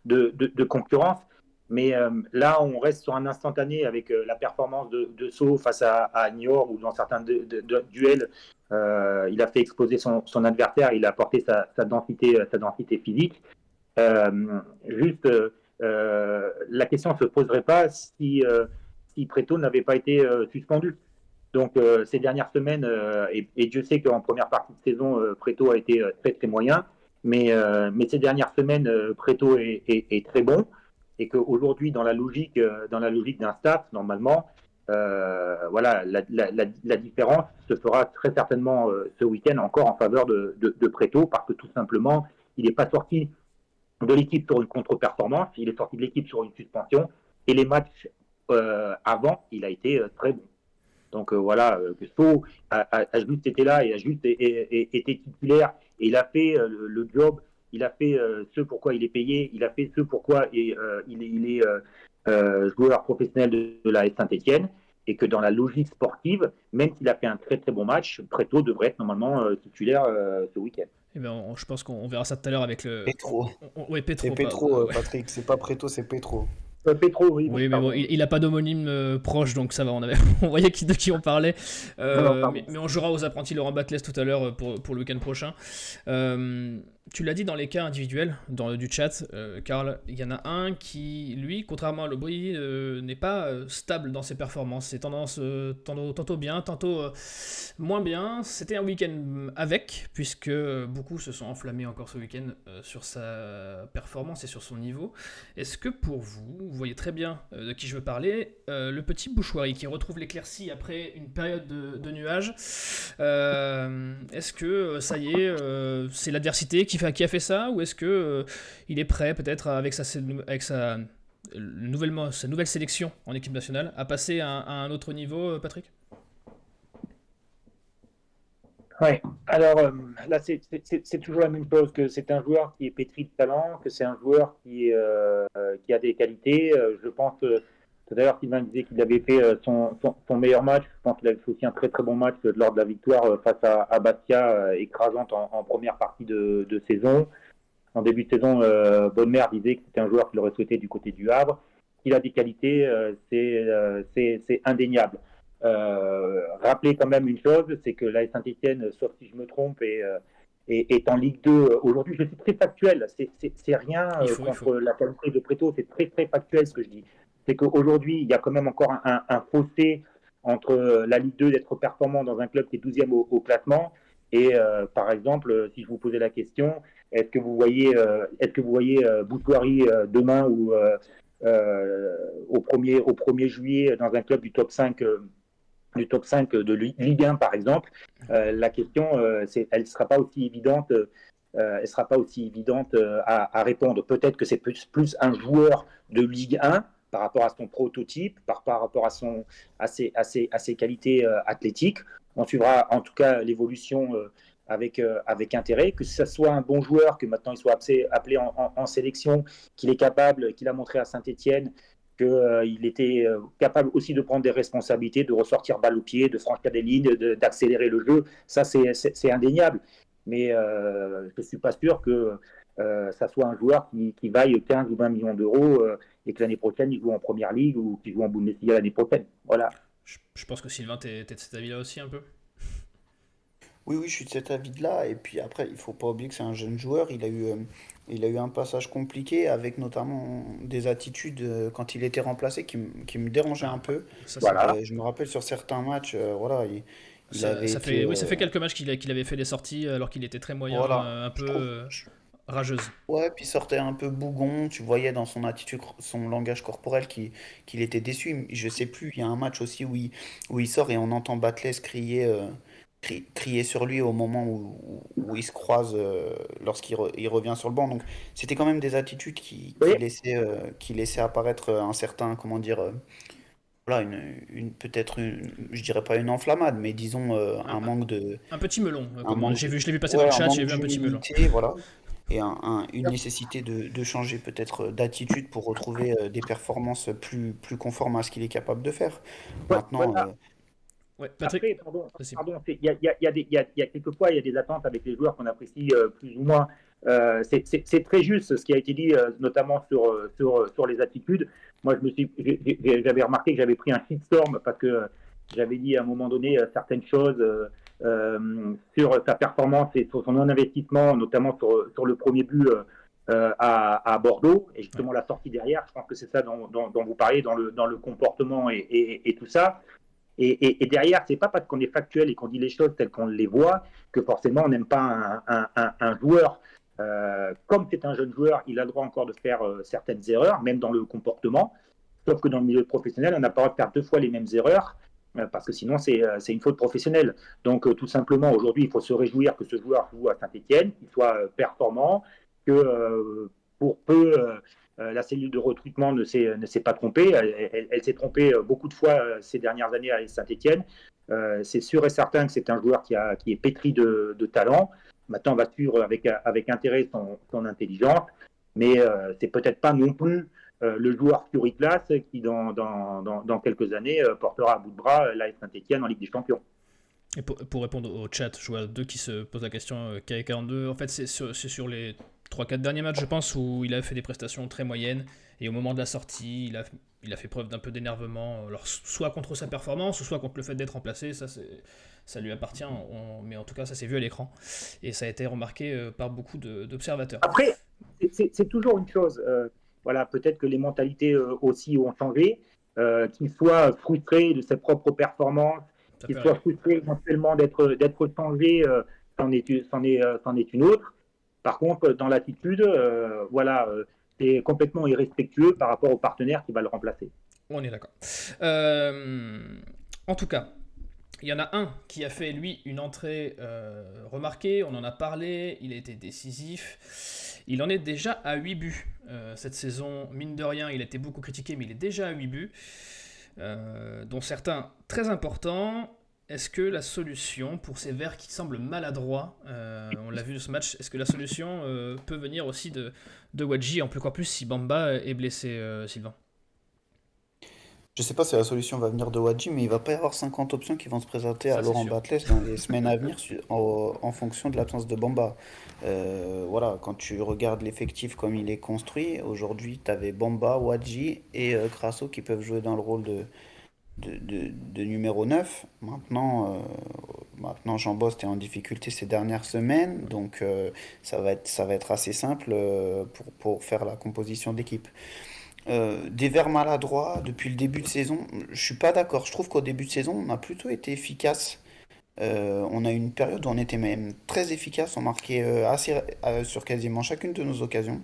de concurrence, mais là, on reste sur un instantané avec la performance de So face à Niort, ou dans certains duels, il a fait exploser son adversaire, il a apporté sa densité physique. Juste, la question ne se poserait pas si Pretto n'avait pas été suspendu. Donc ces dernières semaines, et Dieu sait qu'en première partie de saison, Pretto a été très très moyen, mais ces dernières semaines, Pretto est très bon, et qu'aujourd'hui, dans la logique d'un staff, normalement, voilà, la différence se fera très certainement ce week-end encore en faveur de Pretto, parce que tout simplement, il n'est pas sorti de l'équipe sur une contre-performance, il est sorti de l'équipe sur une suspension, et les matchs avant, il a été très bon. Donc voilà, que So a juste été là et a juste été titulaire, et il a fait le job, il a fait ce pourquoi il est payé, il a fait ce pourquoi il est joueur professionnel de la Saint-Etienne, et que dans la logique sportive, même s'il a fait un très très bon match, Pretto devrait être normalement titulaire ce week-end.
Eh ben, je pense qu'on verra ça tout à l'heure avec le...
Petro.
Oui, Petro.
C'est Petro, Patrick. C'est pas Pretto, c'est Petro.
Petro, oui.
Oui, mais bon, il n'a pas d'homonyme proche, donc ça va, on voyait de qui on parlait. Mais on jouera aux apprentis Laurent Batles tout à l'heure pour le week-end prochain. Tu l'as dit dans les cas individuels du chat, Karl, il y en a un qui, lui, contrairement à Lobry, n'est pas stable dans ses performances. C'est tendance tantôt bien, tantôt moins bien. C'était un week-end avec, puisque beaucoup se sont enflammés encore ce week-end sur sa performance et sur son niveau. Est-ce que pour vous voyez très bien de qui je veux parler, le petit Bouchouari qui retrouve l'éclaircie après une période de nuages, est-ce que ça y est, c'est l'adversité qui a fait ça, ou est-ce que il est prêt peut-être avec sa nouvelle sélection en équipe nationale à passer à un autre niveau, Patrick?
Oui, alors là c'est toujours la même chose, que c'est un joueur qui est pétri de talent, que c'est un joueur qui a des qualités. Je pense tout à l'heure Sylvain disait qu'il avait fait son meilleur match. Je pense qu'il avait fait aussi un très très bon match lors de la victoire face à Bastia, écrasante en première partie de saison. En début de saison, Bonnemer disait que c'était un joueur qu'il aurait souhaité du côté du Havre. Il a des qualités, c'est indéniable. Rappeler quand même une chose, c'est que la Saint-Etienne, sauf si je me trompe, est en Ligue 2 aujourd'hui. Je suis très factuel, c'est rien contre la qualité de Pretto, c'est très très factuel ce que je dis. C'est qu'aujourd'hui, il y a quand même encore un fossé entre la Ligue 2, d'être performant dans un club qui est 12e au classement, et par exemple, si je vous posais la question, est-ce que vous voyez Bouchouari demain ou au 1er juillet dans un club du top 5 de Ligue 1 par exemple, la question elle ne sera pas aussi évidente, à répondre. Peut-être que c'est plus un joueur de Ligue 1 par rapport à son prototype, par rapport à ses qualités athlétiques. On suivra en tout cas l'évolution avec intérêt, que ce soit un bon joueur, que maintenant il soit appelé en sélection, qu'il est capable, qu'il a montré à Saint-Etienne, qu'il était capable aussi de prendre des responsabilités, de ressortir balle au pied, de franchir des lignes, d'accélérer le jeu. Ça, c'est indéniable. Mais je ne suis pas sûr que ça soit un joueur qui vaille 15 ou 20 millions d'euros et que l'année prochaine, il joue en Première Ligue ou qu'il joue en Bundesliga l'année prochaine. Voilà.
Je pense que Sylvain, t'es de cet avis-là aussi un peu?
Oui, je suis de cet avis-là. Et puis après, il ne faut pas oublier que c'est un jeune joueur. Il a eu un passage compliqué avec notamment des attitudes quand il était remplacé qui me dérangeaient un peu.
Voilà.
Je me rappelle sur certains matchs, voilà,
ça fait quelques matchs qu'il avait fait des sorties alors qu'il était très moyen,
voilà,
un peu. rageuse.
Ouais, puis il sortait un peu bougon, tu voyais dans son attitude, son langage corporel qu'il était déçu. Je sais plus, il y a un match aussi où il sort et on entend Batles crier sur lui au moment où il se croise il revient sur le banc. Donc c'était quand même des attitudes
Oui,
qui laissaient apparaître un certain, comment dire, voilà, peut-être je dirais pas une enflammade, mais disons
Un,
un manque de,
un petit melon,
un
comme
manque
je l'ai vu passer dans
ouais,
le
un
chat, j'ai
manque
vu un petit melon.
d'humilité, voilà, et une nécessité de changer peut-être d'attitude pour retrouver des performances plus conformes à ce qu'il est capable de faire. Maintenant,
voilà.
Ouais, Patrick,
Après, pardon,
vas-y.
il y a quelquefois il y a des attentes avec les joueurs qu'on apprécie plus ou moins. C'est très juste ce qui a été dit, notamment sur les attitudes. Moi, j'avais remarqué que j'avais pris un shitstorm parce que j'avais dit à un moment donné certaines choses sur sa performance et sur son non-investissement, notamment sur le premier but à Bordeaux, et
Ouais.
justement la sortie derrière. Je pense que c'est ça dont vous parlez dans le comportement et tout ça. Et derrière, c'est pas parce qu'on est factuel et qu'on dit les choses telles qu'on les voit que forcément on n'aime pas un joueur. Comme c'est un jeune joueur, il a le droit encore de faire certaines erreurs, même dans le comportement. Sauf que dans le milieu professionnel, on n'a pas le droit de faire deux fois les mêmes erreurs, parce que sinon c'est une faute professionnelle. Donc tout simplement, aujourd'hui, il faut se réjouir que ce joueur joue à Saint-Etienne, qu'il soit performant, que pour peu la cellule de recrutement ne s'est pas trompée. Elle s'est trompée beaucoup de fois ces dernières années à Saint-Etienne. C'est sûr et certain que c'est un joueur qui est pétri de talent. Maintenant, on va suivre avec intérêt son intelligence, mais c'est peut-être pas non plus le joueur Curiclas qui, dans quelques années, portera à bout de bras l'AS Saint-Etienne en Ligue des Champions.
Et pour répondre au chat, je vois deux qui se posent la question, KE42, en fait c'est sur les 3-4 derniers matchs je pense où il a fait des prestations très moyennes et au moment de la sortie il a fait preuve d'un peu d'énervement, alors soit contre sa performance ou soit contre le fait d'être remplacé, ça lui appartient, mais en tout cas ça s'est vu à l'écran et ça a été remarqué par beaucoup d'observateurs.
Après, c'est toujours une chose, voilà, peut-être que les mentalités aussi ont changé, qu'il soit frustré de ses propres performances,
Ça
qu'il
peut
soit
arriver.
frustré éventuellement d'être changé, c'en est une autre. Par contre, dans l'attitude, voilà, c'est complètement irrespectueux par rapport au partenaire qui va le remplacer.
On est d'accord. Euh, En tout cas, il y en a un qui a fait, lui, une entrée remarquée, on en a parlé, il a été décisif. Il en est déjà à 8 buts cette saison. Mine de rien, il a été beaucoup critiqué, mais il est déjà à 8 buts, dont certains très importants. Est-ce que la solution pour ces Verts qui semblent maladroits, on l'a vu de ce match, est-ce que la solution peut venir aussi de Wadji, encore plus si Bamba est blessé, Sylvain?
je sais pas si la solution va venir de Wadji, mais il va pas y avoir 50 options qui vont se présenter à
Ça, c'est
Laurent
sûr.
Batles dans les semaines à venir en fonction de l'absence de Bamba. Voilà, quand tu regardes l'effectif comme il est construit, aujourd'hui, tu avais Bamba, Wadji et Crasso qui peuvent jouer dans le rôle de numéro 9. Maintenant Jean Bost est en difficulté ces dernières semaines, donc ça va être assez simple pour faire la composition d'équipe. Des Verts maladroits depuis le début de saison, je suis pas d'accord. Je trouve qu'au début de saison, on a plutôt été efficace. On a eu une période où on était même très efficace. On marquait sur quasiment chacune de nos occasions.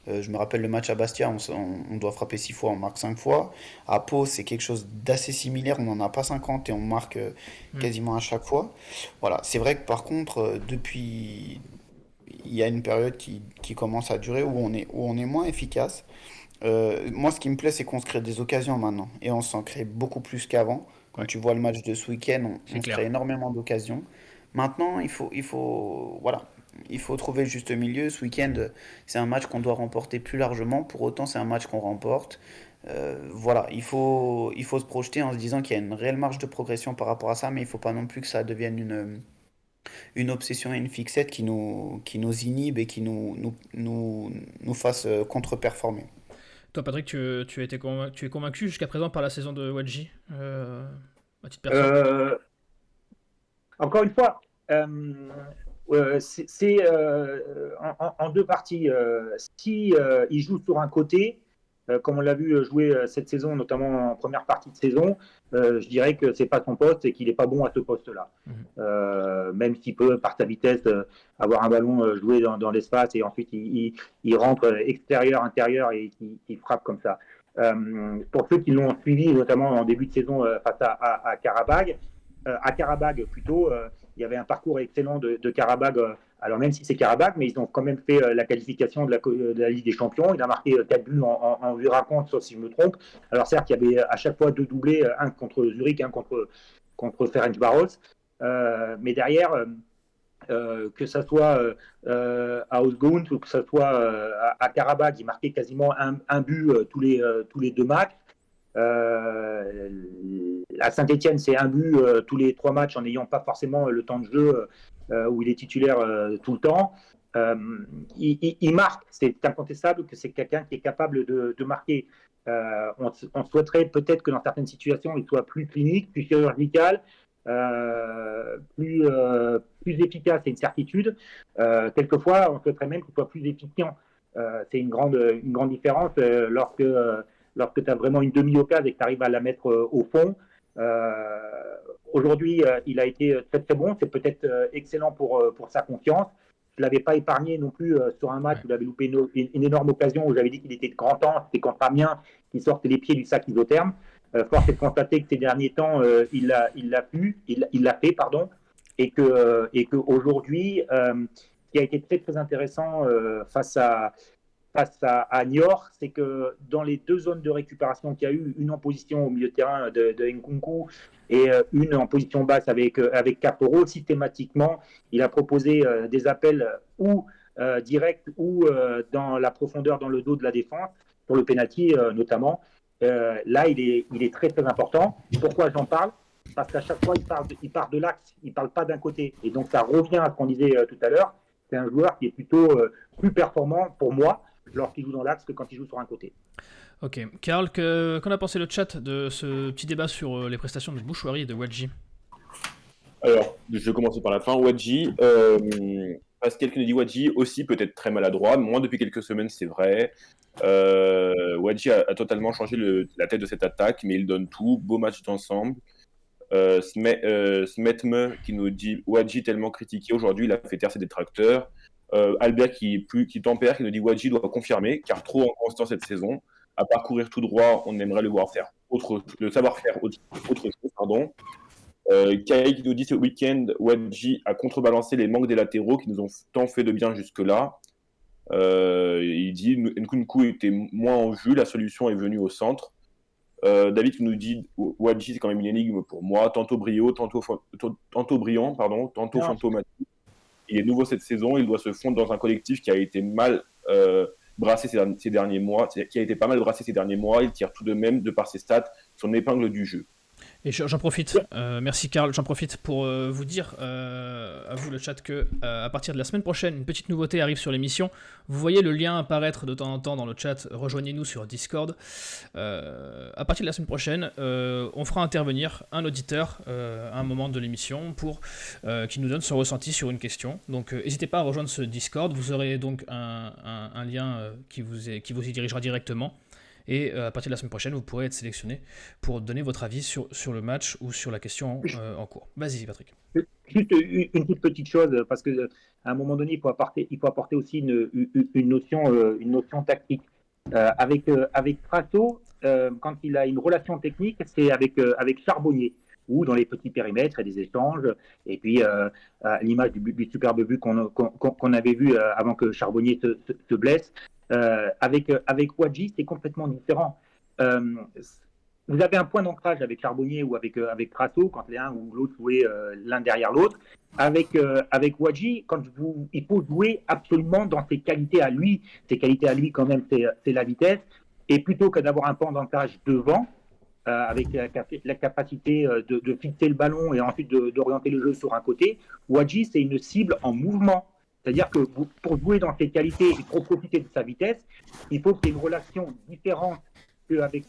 Je me rappelle le match à Bastia, on doit frapper 6 fois, on marque 5 fois. À Pau, c'est quelque chose d'assez similaire, on n'en a pas 50 et on marque
Hmm.
quasiment à chaque fois. Voilà, c'est vrai que par contre, depuis, il y a une période qui commence à durer où on est moins efficace. Moi, ce qui me plaît, c'est qu'on se crée des occasions maintenant. Et on s'en crée beaucoup plus qu'avant. Quand
Ouais,
tu vois le match de ce week-end,
c'est
on se crée
clair.
énormément d'occasions. Maintenant, voilà, il faut trouver le juste milieu. Ce week-end, c'est un match qu'on doit remporter plus largement. Pour autant, c'est un match qu'on remporte. Voilà, il faut se projeter en se disant qu'il y a une réelle marge de progression par rapport à ça, mais il ne faut pas non plus que ça devienne une obsession et une fixette qui nous inhibe et qui nous fasse contre-performer.
Toi, Patrick, tu es convaincu jusqu'à présent par la saison de Wadji, à titre perso?
Euh, Encore une fois, c'est en deux parties. Si il joue sur un côté, comme on l'a vu jouer cette saison, notamment en première partie de saison, je dirais que c'est pas son poste et qu'il n'est pas bon à ce poste-là. Même s'il peut, par sa vitesse, avoir un ballon joué dans l'espace et ensuite il rentre extérieur, intérieur et il frappe comme ça. Pour ceux qui l'ont suivi, notamment en début de saison face à Karabag, plutôt, il y avait un parcours excellent de Karabag. Alors même si c'est Karabag, mais ils ont quand même fait la qualification de la Ligue des Champions. Il a marqué 4 buts en 8 rencontres, sauf si je me trompe. Alors certes, il y avait à chaque fois 2 doublés, un contre Zurich, un contre Ferencváros. Mais derrière, que ça soit à Osgund ou que ça soit à Karabag, il marquait quasiment un but tous les 2 matchs. À Saint-Etienne, c'est un but tous les 3 matchs en n'ayant pas forcément le temps de jeu où il est titulaire tout le temps. Il marque, c'est incontestable que c'est quelqu'un qui est capable de marquer. On souhaiterait peut-être que dans certaines situations, il soit plus clinique, plus chirurgical, plus efficace, c'est une certitude. Quelquefois, on souhaiterait même qu'il soit plus efficient. C'est une grande différence lorsque tu as vraiment une demi-occasion et que tu arrives à la mettre au fond. Aujourd'hui, il a été très très bon. C'est peut-être excellent pour sa confiance. Je ne l'avais pas épargné non plus sur un match où il avait loupé une énorme occasion où j'avais dit qu'il était de grand temps. C'était contre Amiens qui sortait les pieds du sac isotherme. Force est de constater que ces derniers temps, il l'a fait, pardon, et que aujourd'hui, ce qui a été très très intéressant face à Niort, c'est que dans les 2 zones de récupération qu'il y a eu, une en position au milieu de terrain de Nkunku et une en position basse avec Caporo, systématiquement, il a proposé des appels ou directs ou dans la profondeur, dans le dos de la défense, pour le penalty notamment. Là, il est très très important. Pourquoi j'en parle ? Parce qu'à chaque fois, il part de l'axe, il ne parle pas d'un côté. Et donc, ça revient à ce qu'on disait tout à l'heure. C'est un joueur qui est plutôt plus performant pour moi lorsqu'il joue dans l'axe que quand il joue sur un côté.
Ok. Karl, qu'en a pensé le chat de ce petit débat sur les prestations de Bouchouari et de Wadji ?
Alors, je vais commencer par la fin. Wadji, Pascal qui nous dit Wadji aussi peut-être très maladroit, moins depuis quelques semaines, c'est vrai. Wadji a totalement changé la tête de cette attaque, mais il donne tout. Beau match d'ensemble. Smetme qui nous dit Wadji tellement critiqué aujourd'hui, il a fait taire ses détracteurs. Albert qui tempère, qui nous dit Wadji doit confirmer, car trop inconstant cette saison. À parcourir tout droit, on aimerait le voir faire le savoir-faire autre chose, pardon. Kai qui nous dit ce week-end, Wadji a contrebalancé les manques des latéraux qui nous ont tant fait de bien jusque-là. Il dit Nkunku était moins en vue, la solution est venue au centre. David qui nous dit Wadji c'est quand même une énigme pour moi, tantôt brillant, tantôt fantomatique. Il est nouveau cette saison, il doit se fondre dans un collectif qui a été mal brassé ces derniers mois, qui a été pas mal brassé ces derniers mois. Il tire tout de même, de par ses stats, son épingle du jeu.
Et j'en profite, merci Karl, j'en profite pour vous dire à vous le chat que à partir de la semaine prochaine, une petite nouveauté arrive sur l'émission. Vous voyez le lien apparaître de temps en temps dans le chat, rejoignez-nous sur Discord. À partir de la semaine prochaine, on fera intervenir un auditeur à un moment de l'émission pour qu'il nous donne son ressenti sur une question. Donc n'hésitez pas à rejoindre ce Discord, vous aurez donc un lien qui vous y dirigera directement. Et à partir de la semaine prochaine, vous pourrez être sélectionné pour donner votre avis sur le match ou sur la question en cours. Vas-y, Patrick.
Juste une toute petite chose, parce qu'à un moment donné, il faut apporter aussi une notion tactique. Avec Prato, quand il a une relation technique, c'est avec Charbonnier, ou dans les petits périmètres, il y a des échanges. Et puis, à l'image du superbe but qu'on avait vu avant que Charbonnier se blesse, avec Wadji, c'est complètement différent. Vous avez un point d'ancrage avec Charbonnier ou avec Prato, quand l'un ou l'autre jouez l'un derrière l'autre. Avec Wadji, il faut jouer absolument dans ses qualités à lui. Ses qualités à lui, quand même, c'est la vitesse. Et plutôt que d'avoir un point d'ancrage devant, avec la capacité de fixer le ballon et ensuite d'orienter le jeu sur un côté, Wadji, c'est une cible en mouvement. C'est-à-dire que pour jouer dans ses qualités et pour profiter de sa vitesse, il faut qu'il y ait une relation différente qu'avec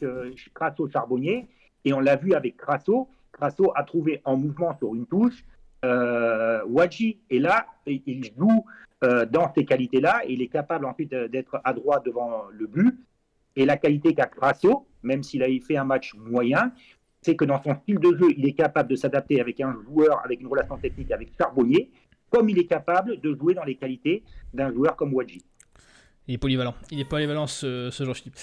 Crasso-Charbonnier. Et on l'a vu avec Crasso. Crasso a trouvé en mouvement sur une touche. Wadji est là, il joue dans ces qualités-là. Et il est capable ensuite d'être à droite devant le but. et la qualité qu'a Gracio, même s'il avait fait un match moyen, c'est que dans son style de jeu, il est capable de s'adapter avec un joueur, avec une relation technique avec Charbonnier, comme il est capable de jouer dans les qualités d'un joueur comme Wadji.
Il est polyvalent ce Jean-Philippe.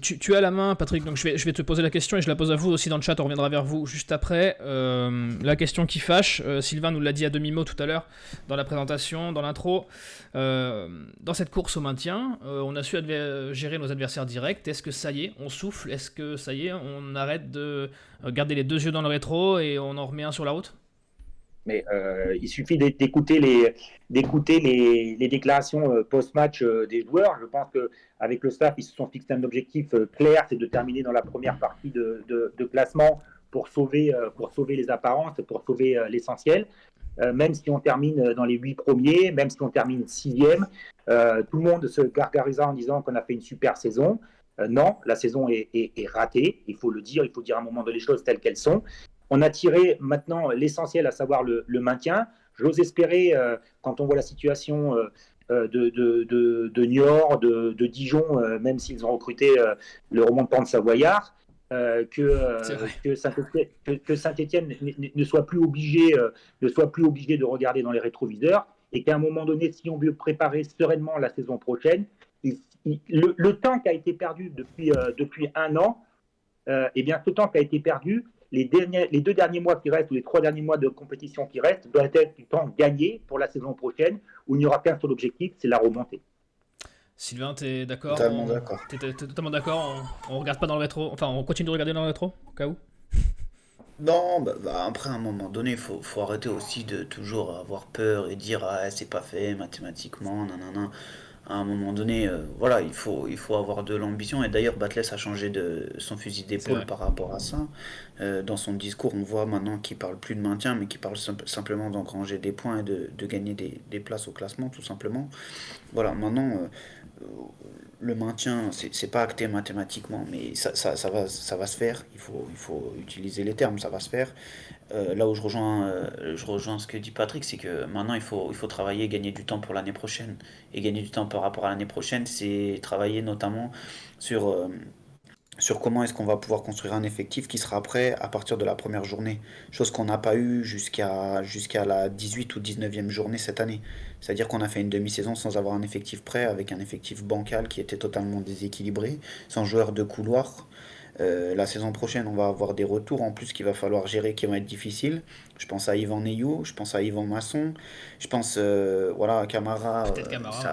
Tu as la main, Patrick, donc je vais te poser la question et je la pose à vous aussi dans le chat, on reviendra vers vous juste après. La question qui fâche, Sylvain nous l'a dit à demi-mot tout à l'heure dans la présentation, dans l'intro. Dans cette course au maintien, on a su gérer nos adversaires directs. Est-ce que ça y est, on souffle? Est-ce que ça y est, on arrête de garder les deux yeux dans le rétro et on en remet un sur la route?
Mais il suffit d'écouter les déclarations post-match des joueurs. Je pense qu'avec le staff, ils se sont fixés un objectif clair, c'est de terminer dans la première partie de classement pour sauver les apparences, pour sauver l'essentiel. Même si on termine dans les 8 premiers, même si on termine 6e, tout le monde se gargarisera en disant qu'on a fait une super saison. Non, la saison est ratée, il faut le dire, il faut dire à un moment donné les choses telles qu'elles sont. On a tiré maintenant l'essentiel, à savoir le maintien. J'ose espérer, quand on voit la situation de Niort, de Dijon, même s'ils ont recruté le remontant de Savoyard, que Saint-Étienne ne soit plus obligé de regarder dans les rétroviseurs et qu'à un moment donné, si on veut préparer sereinement la saison prochaine, le temps qui a été perdu depuis un an, eh bien, ce temps qui a été perdu, les 2 derniers mois qui restent ou les 3 derniers mois de compétition qui restent doit être du temps gagné pour la saison prochaine où il n'y aura qu'un seul objectif, c'est la remontée.
Sylvain, t'es d'accord?
Totalement d'accord.
T'es totalement d'accord. On regarde pas dans le rétro. Enfin, on continue de regarder dans le rétro, au cas où.
Non, après, à un moment donné, faut arrêter aussi de toujours avoir peur et dire ah, c'est pas fait mathématiquement, nanana. À un moment donné, voilà, il faut avoir de l'ambition. Et d'ailleurs, Batles a changé de son fusil d'épaule par rapport à ça. Dans son discours, on voit maintenant qu'il parle plus de maintien, mais qu'il parle simplement d'engranger des points et de gagner des places au classement, tout simplement. Voilà, maintenant, le maintien, c'est pas acté mathématiquement, mais ça va se faire. Il faut utiliser les termes, ça va se faire. Là où je rejoins ce que dit Patrick, c'est que maintenant il faut travailler et gagner du temps pour l'année prochaine. Et gagner du temps par rapport à l'année prochaine, c'est travailler notamment sur comment est-ce qu'on va pouvoir construire un effectif qui sera prêt à partir de la première journée. Chose qu'on n'a pas eu jusqu'à la 18 ou 19e journée cette année. C'est-à-dire qu'on a fait une demi-saison sans avoir un effectif prêt, avec un effectif bancal qui était totalement déséquilibré, sans joueurs de couloir. La saison prochaine, on va avoir des retours en plus qu'il va falloir gérer qui vont être difficiles. Je pense à Yvan Neyou, je pense à Yvan Masson, je pense à Camara.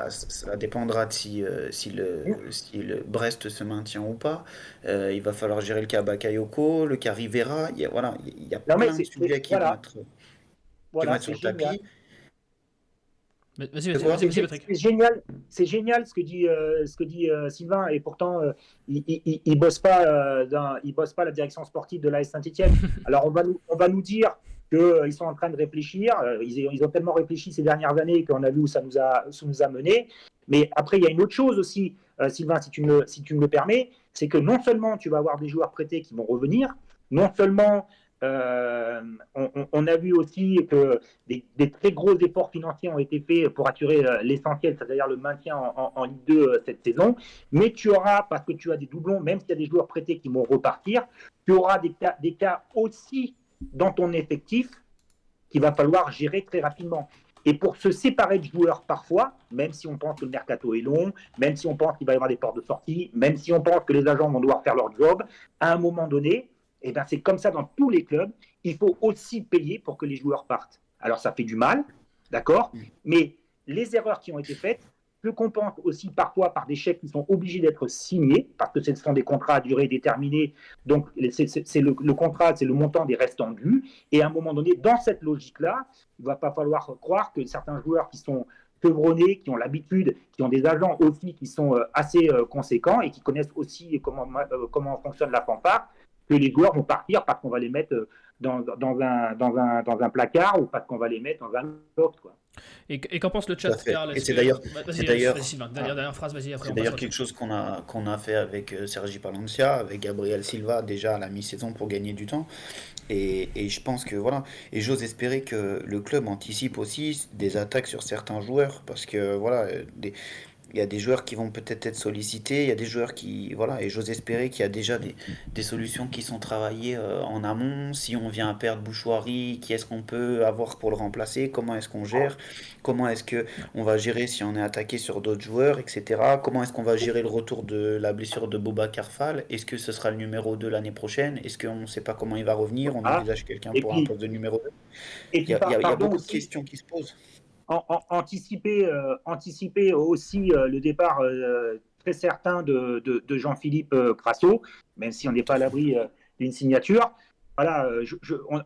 Ça dépendra de si le Brest se maintient ou pas. Il va falloir gérer le cas Bakayoko, le cas Rivera. Il y a plein de sujets qui vont être sur le tapis.
Vas-y, Patrick.
C'est génial ce que dit Sylvain, et pourtant il bosse pas la direction sportive de l'AS Saint-Étienne. Alors on va nous dire qu'ils sont en train de réfléchir. Ils ont tellement réfléchi ces dernières années qu'on a vu où ça nous a mené. Mais après il y a une autre chose aussi, Sylvain, si tu me le permets, c'est que non seulement tu vas avoir des joueurs prêtés qui vont revenir, non seulement on a vu aussi que des très gros efforts financiers ont été faits pour assurer l'essentiel, c'est-à-dire le maintien en Ligue 2 cette saison. Mais tu auras, parce que tu as des doublons, même s'il y a des joueurs prêtés qui vont repartir, tu auras des cas aussi dans ton effectif qu'il va falloir gérer très rapidement. Et pour se séparer de joueurs parfois, même si on pense que le mercato est long, même si on pense qu'il va y avoir des portes de sortie, même si on pense que les agents vont devoir faire leur job, à un moment donné, eh ben c'est comme ça dans tous les clubs, il faut aussi payer pour que les joueurs partent. Alors ça fait du mal, d'accord, mais les erreurs qui ont été faites se compensent aussi parfois par des chèques qui sont obligés d'être signés, parce que ce sont des contrats à durée déterminée, donc c'est le contrat, c'est le montant des restants dus, et à un moment donné, dans cette logique-là, il ne va pas falloir croire que certains joueurs qui sont chevronnés, qui ont l'habitude, qui ont des agents aussi qui sont assez conséquents et qui connaissent aussi comment fonctionne la fanfare, que les joueurs vont partir parce qu'on va les mettre dans un placard ou parce qu'on va les mettre dans un loft, quoi.
Et qu'en pense le chat, Karl?
Et c'est d'ailleurs,
dernière phrase, vas-y. Après,
c'est d'ailleurs quelque chose qu'on a fait avec Sergi Palencia, avec Gabriel Silva déjà à la mi-saison pour gagner du temps. Et je pense que voilà, et j'ose espérer que le club anticipe aussi des attaques sur certains joueurs, parce que voilà, Il y a des joueurs qui vont peut-être être sollicités, il y a des joueurs qui, voilà, et j'ose espérer qu'il y a déjà des solutions qui sont travaillées en amont. Si on vient à perdre Bouchoirie, qui est-ce qu'on peut avoir pour le remplacer? Comment est-ce qu'on gère? Comment est-ce que on va gérer si on est attaqué sur d'autres joueurs, etc. Comment est-ce qu'on va gérer le retour de la blessure de Boubacar Fall? Est-ce que ce sera le numéro 2 l'année prochaine? Est-ce qu'on ne sait pas comment il va revenir? On
Ah,
envisage quelqu'un
et
pour un
puis,
poste de numéro 2.
et
Il y
puis
a, il y a- il y a
pardon
beaucoup de
aussi,
questions qui se posent.
anticiper aussi le départ très certain de Jean-Philippe Crasso, même si on n'est pas à l'abri d'une signature. Voilà,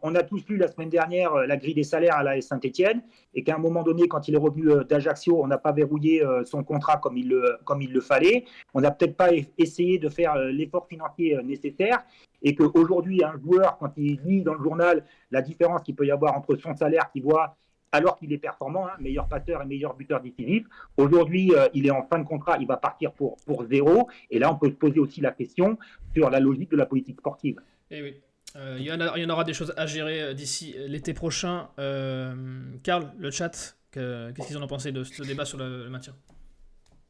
on a tous lu la semaine dernière la grille des salaires à la Saint-Etienne, et qu'à un moment donné, quand il est revenu d'Ajaccio, on n'a pas verrouillé son contrat comme il le fallait. On n'a peut-être pas essayé de faire l'effort financier nécessaire, et qu'aujourd'hui, un joueur, quand il lit dans le journal la différence qu'il peut y avoir entre son salaire qu'il voit alors qu'il est performant, meilleur passeur et meilleur buteur décisif. Aujourd'hui, il est en fin de contrat, il va partir pour zéro. Et là, on peut se poser aussi la question sur la logique de la politique sportive.
Et oui. Il y en aura des choses à gérer d'ici l'été prochain. Karl, le chat, qu'est-ce qu'ils en ont pensé de ce débat sur le maintien?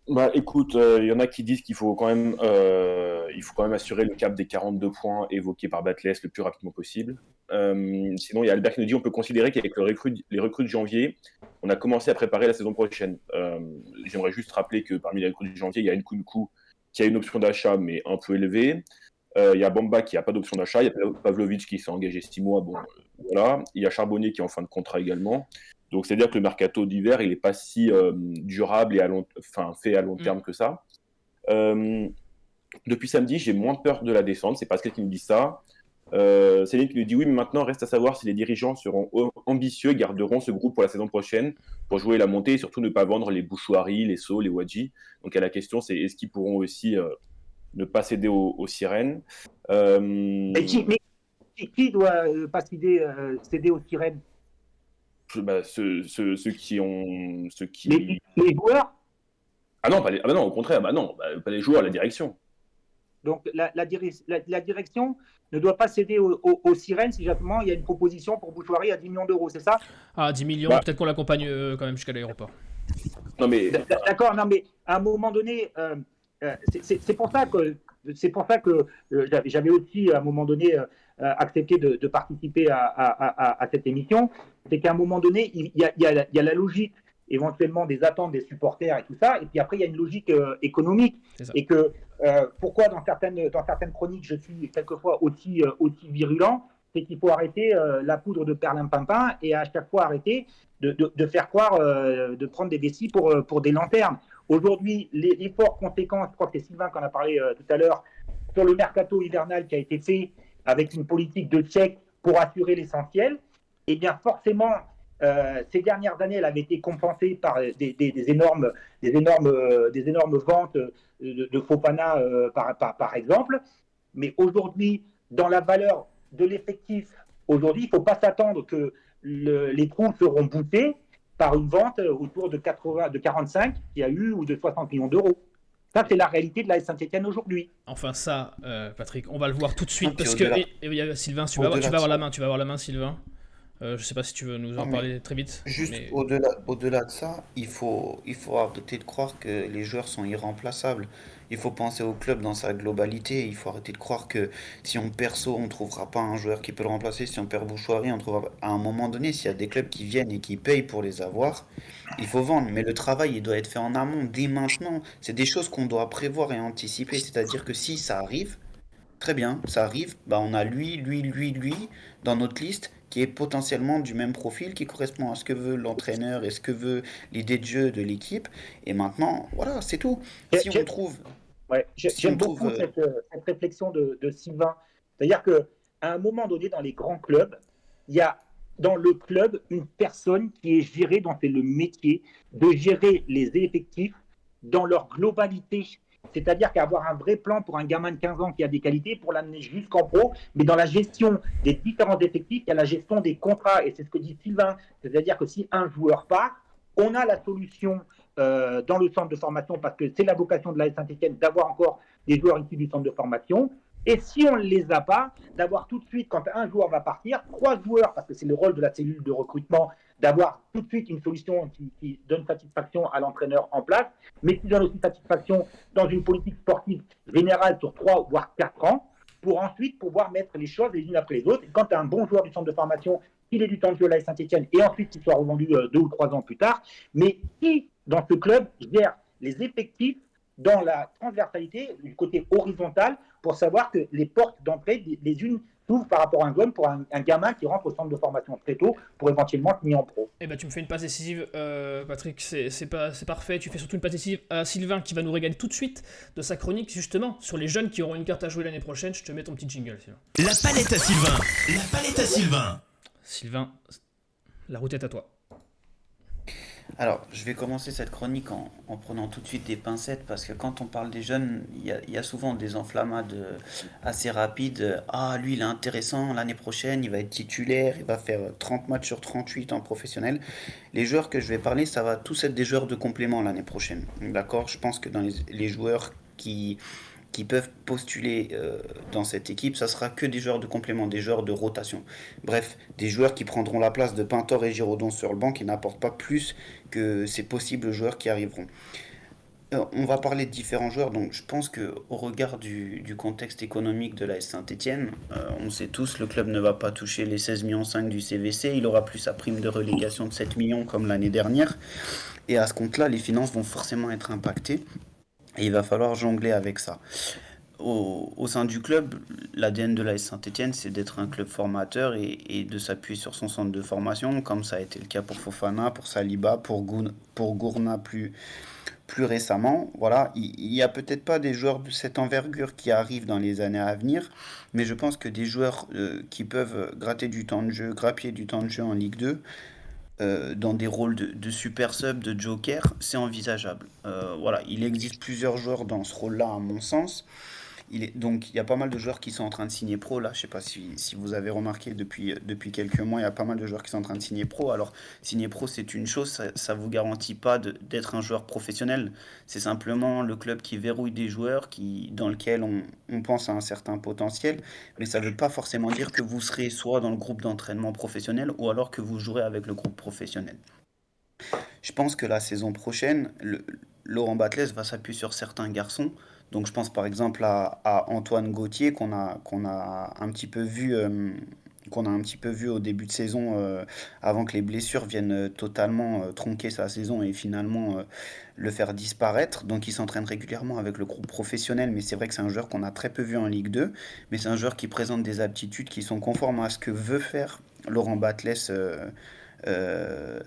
Bah écoute, il y en a qui disent qu'il faut quand même assurer le cap des 42 points évoqués par Batles le plus rapidement possible. Sinon, il y a Albert qui nous dit on peut considérer qu'avec les recrues de janvier, on a commencé à préparer la saison prochaine. J'aimerais juste rappeler que parmi les recrues de janvier, il y a Nkunku qui a une option d'achat mais un peu élevée. Il y a Bamba qui n'a pas d'option d'achat. Il y a Pavlovic qui s'est engagé 6 mois. Bon, voilà. Il y a Charbonnier qui est en fin de contrat également. Donc, c'est-à-dire que le mercato d'hiver, il n'est pas si durable et fait à long terme que ça. Depuis samedi, j'ai moins peur de la descente. C'est Pascal qui nous dit ça. Céline qui nous dit oui, mais maintenant, reste à savoir si les dirigeants seront ambitieux et garderont ce groupe pour la saison prochaine pour jouer la montée et surtout ne pas vendre les Bouchoirie, les Sceaux, les Wadji. Donc, la question, c'est est-ce qu'ils pourront aussi ne pas céder aux sirènes
Mais qui doit pas céder aux sirènes?
Ceux qui ont.
Les joueurs?
Ah non, non, au contraire, pas les joueurs, la direction.
Donc la direction ne doit pas céder aux sirènes si justement il y a une proposition pour Bouchoirie à 10 millions d'euros, c'est ça?
Ah, 10 millions, peut-être qu'on l'accompagne quand même jusqu'à l'aéroport.
Non mais.
D'accord, non mais à un moment donné, c'est pour ça que j'avais aussi à un moment donné accepté de participer à cette émission. C'est qu'à un moment donné, il y a la logique éventuellement des attentes des supporters et tout ça, et puis après il y a une logique économique. Et que pourquoi dans certaines chroniques je suis quelquefois aussi virulent, c'est qu'il faut arrêter la poudre de perlimpinpin et à chaque fois arrêter de faire croire, de prendre des vessies pour des lanternes. Aujourd'hui, l'effort conséquent, je crois que c'est Sylvain qui en a parlé tout à l'heure, sur le mercato hivernal qui a été fait avec une politique de chèque pour assurer l'essentiel, et bien forcément, ces dernières années, elle avait été compensée par des énormes ventes de Fofana, par exemple. Mais aujourd'hui, dans la valeur de l'effectif, aujourd'hui, il ne faut pas s'attendre que les trous seront boutés par une vente autour de 45 qu'il y a eu ou de 60 millions d'euros. Ça, c'est la réalité de la Saint-Etienne aujourd'hui.
Enfin ça, Patrick, on va le voir tout de suite parce que Sylvain, tu vas avoir la main, Sylvain. Je sais pas si tu veux nous en parler très vite.
Juste au-delà de ça, il faut arrêter de croire que les joueurs sont irremplaçables. Il faut penser au club dans sa globalité. Il faut arrêter de croire que si on perd Sceaux, on ne trouvera pas un joueur qui peut le remplacer. Si on perd Bouchoirie, on trouvera pas. À un moment donné, s'il y a des clubs qui viennent et qui payent pour les avoir, il faut vendre. Mais le travail, il doit être fait en amont, dès maintenant. C'est des choses qu'on doit prévoir et anticiper. C'est-à-dire que si ça arrive, très bien, ça arrive, on a lui dans notre liste qui est potentiellement du même profil, qui correspond à ce que veut l'entraîneur et ce que veut l'idée de jeu de l'équipe. Et maintenant, voilà, c'est tout. Si on trouve...
J'aime beaucoup cette réflexion de Sylvain. C'est-à-dire qu'à un moment donné, dans les grands clubs, il y a dans le club une personne qui est gérée, dont c'est le métier, de gérer les effectifs dans leur globalité. C'est-à-dire qu'avoir un vrai plan pour un gamin de 15 ans qui a des qualités pour l'amener jusqu'en pro, mais dans la gestion des différents effectifs, il y a la gestion des contrats, et c'est ce que dit Sylvain. C'est-à-dire que si un joueur part, on a la solution dans le centre de formation, parce que c'est la vocation de la Saint-Etienne d'avoir encore des joueurs issus du centre de formation. Et si on ne les a pas, d'avoir tout de suite, quand un joueur va partir, 3 joueurs, parce que c'est le rôle de la cellule de recrutement, d'avoir tout de suite une solution qui donne satisfaction à l'entraîneur en place, mais qui donne aussi satisfaction dans une politique sportive générale sur 3 voire 4 ans, pour ensuite pouvoir mettre les choses les unes après les autres. Et quand tu as un bon joueur du centre de formation, qu'il ait du temps de jeu à Saint-Etienne, et ensuite qu'il soit revendu 2 ou 3 ans plus tard, mais qui, dans ce club, gère les effectifs dans la transversalité, du côté horizontal, pour savoir que les portes d'entrée, les unes s'ouvrent par rapport à un jeune, pour un gamin qui rentre au centre de formation très tôt, pour éventuellement se mis en pro.
Eh ben, tu me fais une passe décisive, Patrick, c'est parfait. Tu fais surtout une passe décisive à Sylvain qui va nous régaler tout de suite de sa chronique, justement, sur les jeunes qui auront une carte à jouer l'année prochaine. Je te mets ton petit jingle, Sylvain.
La palette à Sylvain. La palette à Sylvain.
Sylvain, la route est à toi.
Alors, je vais commencer cette chronique en prenant tout de suite des pincettes parce que quand on parle des jeunes, il y a souvent des enflammades assez rapides. Ah, lui, il est intéressant, l'année prochaine, il va être titulaire, il va faire 30 matchs sur 38 en professionnel. Les joueurs que je vais parler, ça va tous être des joueurs de complément l'année prochaine. D'accord? Je pense que dans les joueurs qui peuvent postuler dans cette équipe, ça sera que des joueurs de complément, des joueurs de rotation. Bref, des joueurs qui prendront la place de Pintor et Giraudon sur le banc, qui n'apportent pas plus que ces possibles joueurs qui arriveront. On va parler de différents joueurs, donc je pense qu'au regard du contexte économique de l'AS Saint-Etienne, on sait tous, le club ne va pas toucher les 16,5 millions du CVC, il aura plus sa prime de relégation de 7 millions comme l'année dernière, et à ce compte-là, les finances vont forcément être impactées. Et il va falloir jongler avec ça. Au sein du club, l'ADN de l'AS Saint-Etienne, c'est d'être un club formateur et de s'appuyer sur son centre de formation, comme ça a été le cas pour Fofana, pour Saliba, pour Gourna plus récemment. Voilà, il n'y a peut-être pas des joueurs de cette envergure qui arrivent dans les années à venir, mais je pense que des joueurs qui peuvent gratter du temps de jeu, grappiller du temps de jeu en Ligue 2, dans des rôles de super sub, de joker, c'est envisageable. Voilà, il existe plusieurs joueurs dans ce rôle-là, à mon sens. Donc, il y a pas mal de joueurs qui sont en train de signer pro. Là, je sais pas si vous avez remarqué depuis quelques mois, il y a pas mal de joueurs qui sont en train de signer pro. Alors, signer pro, c'est une chose, ça vous garantit pas d'être un joueur professionnel. C'est simplement le club qui verrouille des joueurs dans lequel on pense à un certain potentiel. Mais ça ne veut pas forcément dire que vous serez soit dans le groupe d'entraînement professionnel ou alors que vous jouerez avec le groupe professionnel. Je pense que la saison prochaine, Laurent Batles va s'appuyer sur certains garçons. Donc je pense par exemple à Antoine Gauthier qu'on a un petit peu vu au début de saison avant que les blessures viennent totalement tronquer sa saison et finalement le faire disparaître. Donc il s'entraîne régulièrement avec le groupe professionnel, mais c'est vrai que c'est un joueur qu'on a très peu vu en Ligue 2, mais c'est un joueur qui présente des aptitudes qui sont conformes à ce que veut faire Laurent Batles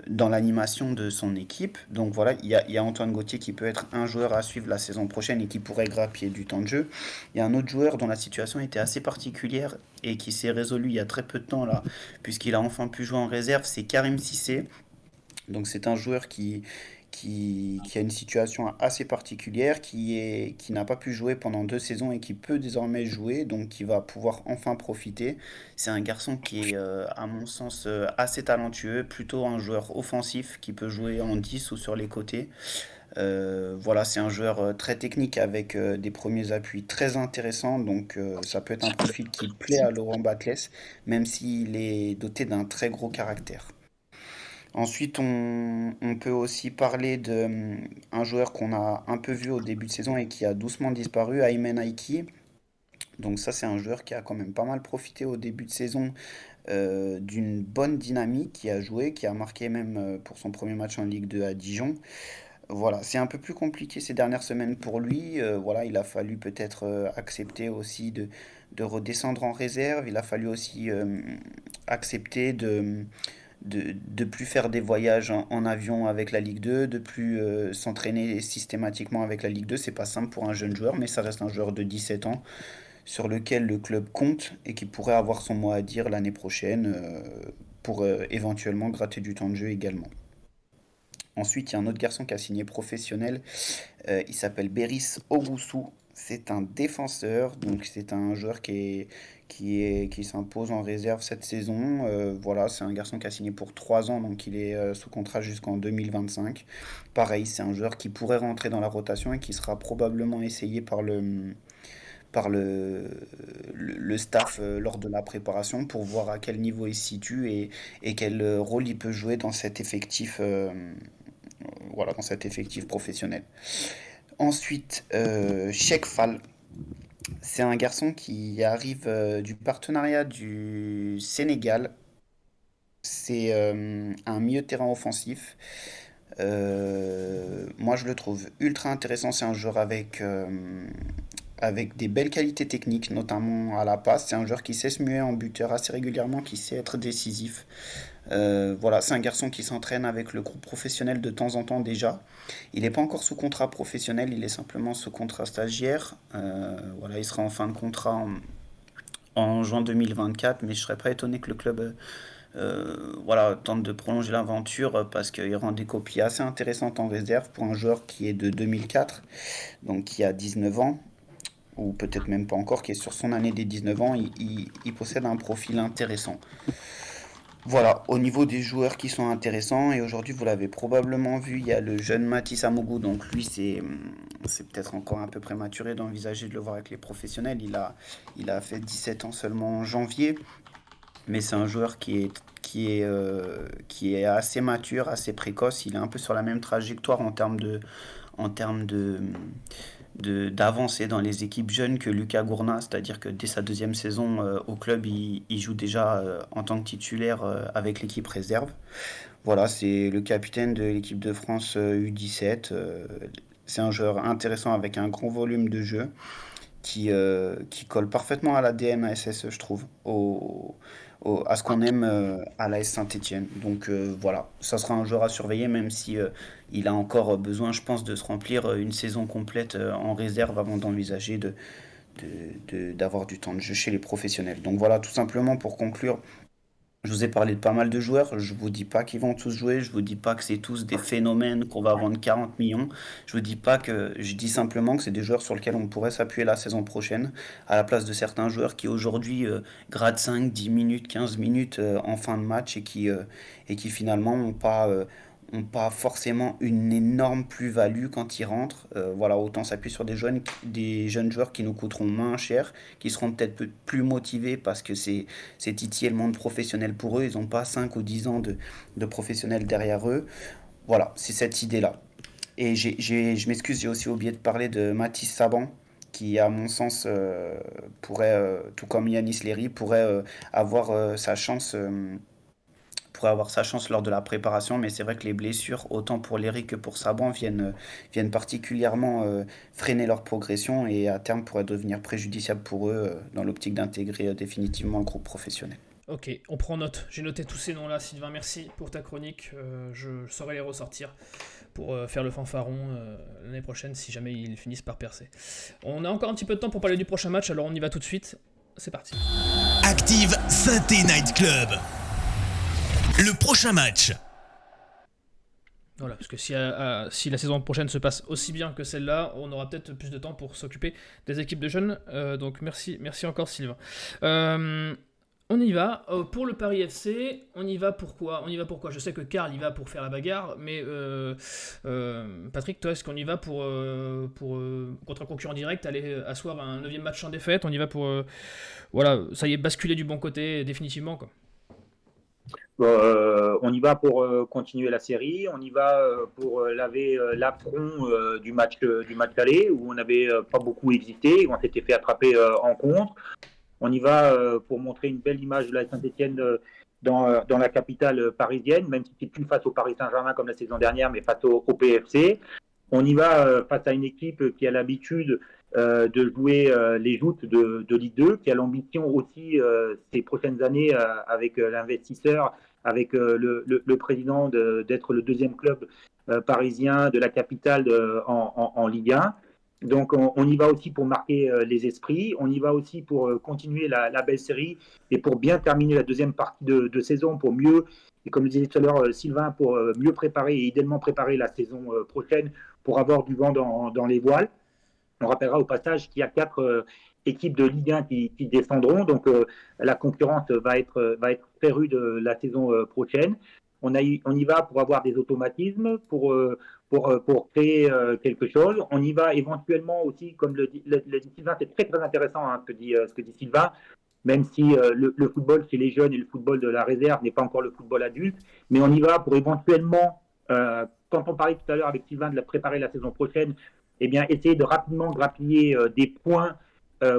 dans l'animation de son équipe. Donc voilà, il y a Antoine Gauthier qui peut être un joueur à suivre la saison prochaine et qui pourrait grappiller du temps de jeu. Il y a un autre joueur dont la situation était assez particulière et qui s'est résolu il y a très peu de temps là, puisqu'il a enfin pu jouer en réserve, c'est Karim Cissé. Donc c'est un joueur qui a une situation assez particulière, qui n'a pas pu jouer pendant 2 saisons et qui peut désormais jouer, donc qui va pouvoir enfin profiter. C'est un garçon qui est, à mon sens, assez talentueux, plutôt un joueur offensif qui peut jouer en 10 ou sur les côtés. Voilà, c'est un joueur très technique avec des premiers appuis très intéressants, donc ça peut être un profil qui plaît à Laurent Batles, même s'il est doté d'un très gros caractère. Ensuite, on peut aussi parler d'un joueur qu'on a un peu vu au début de saison et qui a doucement disparu, Aymen Aiki. Donc ça, c'est un joueur qui a quand même pas mal profité au début de saison d'une bonne dynamique, qui a joué, qui a marqué même pour son premier match en Ligue 2 à Dijon. Voilà, c'est un peu plus compliqué ces dernières semaines pour lui. Voilà, il a fallu peut-être accepter aussi de redescendre en réserve. Il a fallu aussi accepter de plus faire des voyages en avion avec la Ligue 2, de plus s'entraîner systématiquement avec la Ligue 2. C'est pas simple pour un jeune joueur, mais ça reste un joueur de 17 ans sur lequel le club compte et qui pourrait avoir son mot à dire l'année prochaine pour éventuellement gratter du temps de jeu également. Ensuite, il y a un autre garçon qui a signé professionnel. Il s'appelle Beris Ogoussou. C'est un défenseur, donc c'est un joueur qui s'impose en réserve cette saison. Voilà, c'est un garçon qui a signé pour 3 ans, donc il est sous contrat jusqu'en 2025. Pareil, c'est un joueur qui pourrait rentrer dans la rotation et qui sera probablement essayé par le staff lors de la préparation pour voir à quel niveau il se situe et quel rôle il peut jouer dans cet effectif, voilà, dans cet effectif professionnel. Ensuite, Cheick Fall, c'est un garçon qui arrive du partenariat du Sénégal. C'est un milieu de terrain offensif. Moi, je le trouve ultra intéressant. C'est un joueur avec des belles qualités techniques, notamment à la passe. C'est un joueur qui sait se muer en buteur assez régulièrement, qui sait être décisif. Voilà, c'est un garçon qui s'entraîne avec le groupe professionnel de temps en temps déjà. Il n'est pas encore sous contrat professionnel, il est simplement sous contrat stagiaire. Voilà, il sera en fin de contrat en juin 2024, mais je ne serais pas étonné que le club voilà, tente de prolonger l'aventure parce qu'il rend des copies assez intéressantes en réserve pour un joueur qui est de 2004, donc qui a 19 ans, ou peut-être même pas encore, qui est sur son année des 19 ans. Il possède un profil intéressant. Voilà, au niveau des joueurs qui sont intéressants, et aujourd'hui vous l'avez probablement vu, il y a le jeune Mathis Amougou, donc lui c'est peut-être encore un peu prématuré d'envisager de le voir avec les professionnels. Il a fait 17 ans seulement en janvier, mais c'est un joueur qui est assez mature, assez précoce. Il est un peu sur la même trajectoire en termes d'avancée dans les équipes jeunes que Lucas Gourna, c'est-à-dire que dès sa deuxième saison au club, il joue déjà en tant que titulaire avec l'équipe réserve. Voilà, c'est le capitaine de l'équipe de France U17. C'est un joueur intéressant avec un grand volume de jeu qui colle parfaitement à l'ADN ASSE, je trouve, à ce qu'on aime à l'AS Saint-Étienne. Donc voilà, ça sera un joueur à surveiller, même si il a encore besoin, je pense, de se remplir une saison complète en réserve avant d'envisager d'avoir du temps de jeu chez les professionnels. Donc voilà, tout simplement pour conclure, je vous ai parlé de pas mal de joueurs. Je vous dis pas qu'ils vont tous jouer. Je vous dis pas que c'est tous des phénomènes qu'on va vendre 40 millions. Je vous dis pas que. Je dis simplement que c'est des joueurs sur lesquels on pourrait s'appuyer la saison prochaine, à la place de certains joueurs qui aujourd'hui gradent 5, 10 minutes, 15 minutes en fin de match et qui finalement ont pas forcément une énorme plus-value quand ils rentrent. Voilà, autant s'appuyer sur des jeunes joueurs qui nous coûteront moins cher, qui seront peut-être plus motivés parce que c'est titiller le monde professionnel pour eux. Ils n'ont pas 5 ou 10 ans de professionnels derrière eux. Voilà, c'est cette idée-là. Et je m'excuse, j'ai aussi oublié de parler de Mathis Saban, qui, à mon sens, pourrait, tout comme Yanis Léry, pourrait avoir sa chance. Pourrait avoir sa chance lors de la préparation, mais c'est vrai que les blessures, autant pour Léry que pour Saban, viennent particulièrement freiner leur progression et à terme pourraient devenir préjudiciables pour eux dans l'optique d'intégrer définitivement le groupe professionnel.
Ok, on prend note. J'ai noté tous ces noms-là, Sylvain. Merci pour ta chronique. Je saurai les ressortir pour faire le fanfaron l'année prochaine si jamais ils finissent par percer. On a encore un petit peu de temps pour parler du prochain match, alors on y va tout de suite. C'est parti.
Active Saint-Étienne Night Club. Le prochain match.
Voilà, parce que si la saison prochaine se passe aussi bien que celle-là, on aura peut-être plus de temps pour s'occuper des équipes de jeunes. Donc merci encore Sylvain. On y va. Pour le Paris FC, on y va pourquoi ? Je sais que Karl y va pour faire la bagarre, mais Patrick, toi, est-ce qu'on y va pour contre un concurrent direct, aller asseoir un 9e match sans défaite ? On y va pour voilà, ça y est, basculer du bon côté définitivement, quoi.
On y va pour continuer la série, on y va pour laver l'affront du match aller où on n'avait pas beaucoup existé, on s'était fait attraper en contre. On y va pour montrer une belle image de la Saint-Étienne dans la capitale parisienne, même si c'est plus face au Paris Saint-Germain comme la saison dernière, mais face au PFC. On y va face à une équipe qui a l'habitude de jouer les joutes de Ligue 2, qui a l'ambition aussi ces prochaines années avec l'investisseur, avec le président d'être le deuxième club parisien de la capitale en Ligue 1. Donc on y va aussi pour marquer les esprits, on y va aussi pour continuer la belle série et pour bien terminer la deuxième partie de saison, pour mieux, et comme le disait tout à l'heure Sylvain, pour mieux préparer et idéalement préparer la saison prochaine pour avoir du vent dans les voiles. On rappellera au passage qu'il y a 4 équipes de Ligue 1 qui descendront, donc la concurrence va être très rude la saison prochaine. on y va pour avoir des automatismes, pour créer quelque chose. On y va éventuellement aussi, comme le dit Sylvain, c'est très très intéressant ce que dit Sylvain, même si le football chez les jeunes et le football de la réserve n'est pas encore le football adulte, mais on y va pour éventuellement, quand on parlait tout à l'heure avec Sylvain de préparer la saison prochaine, eh bien, essayer de rapidement grappiller des points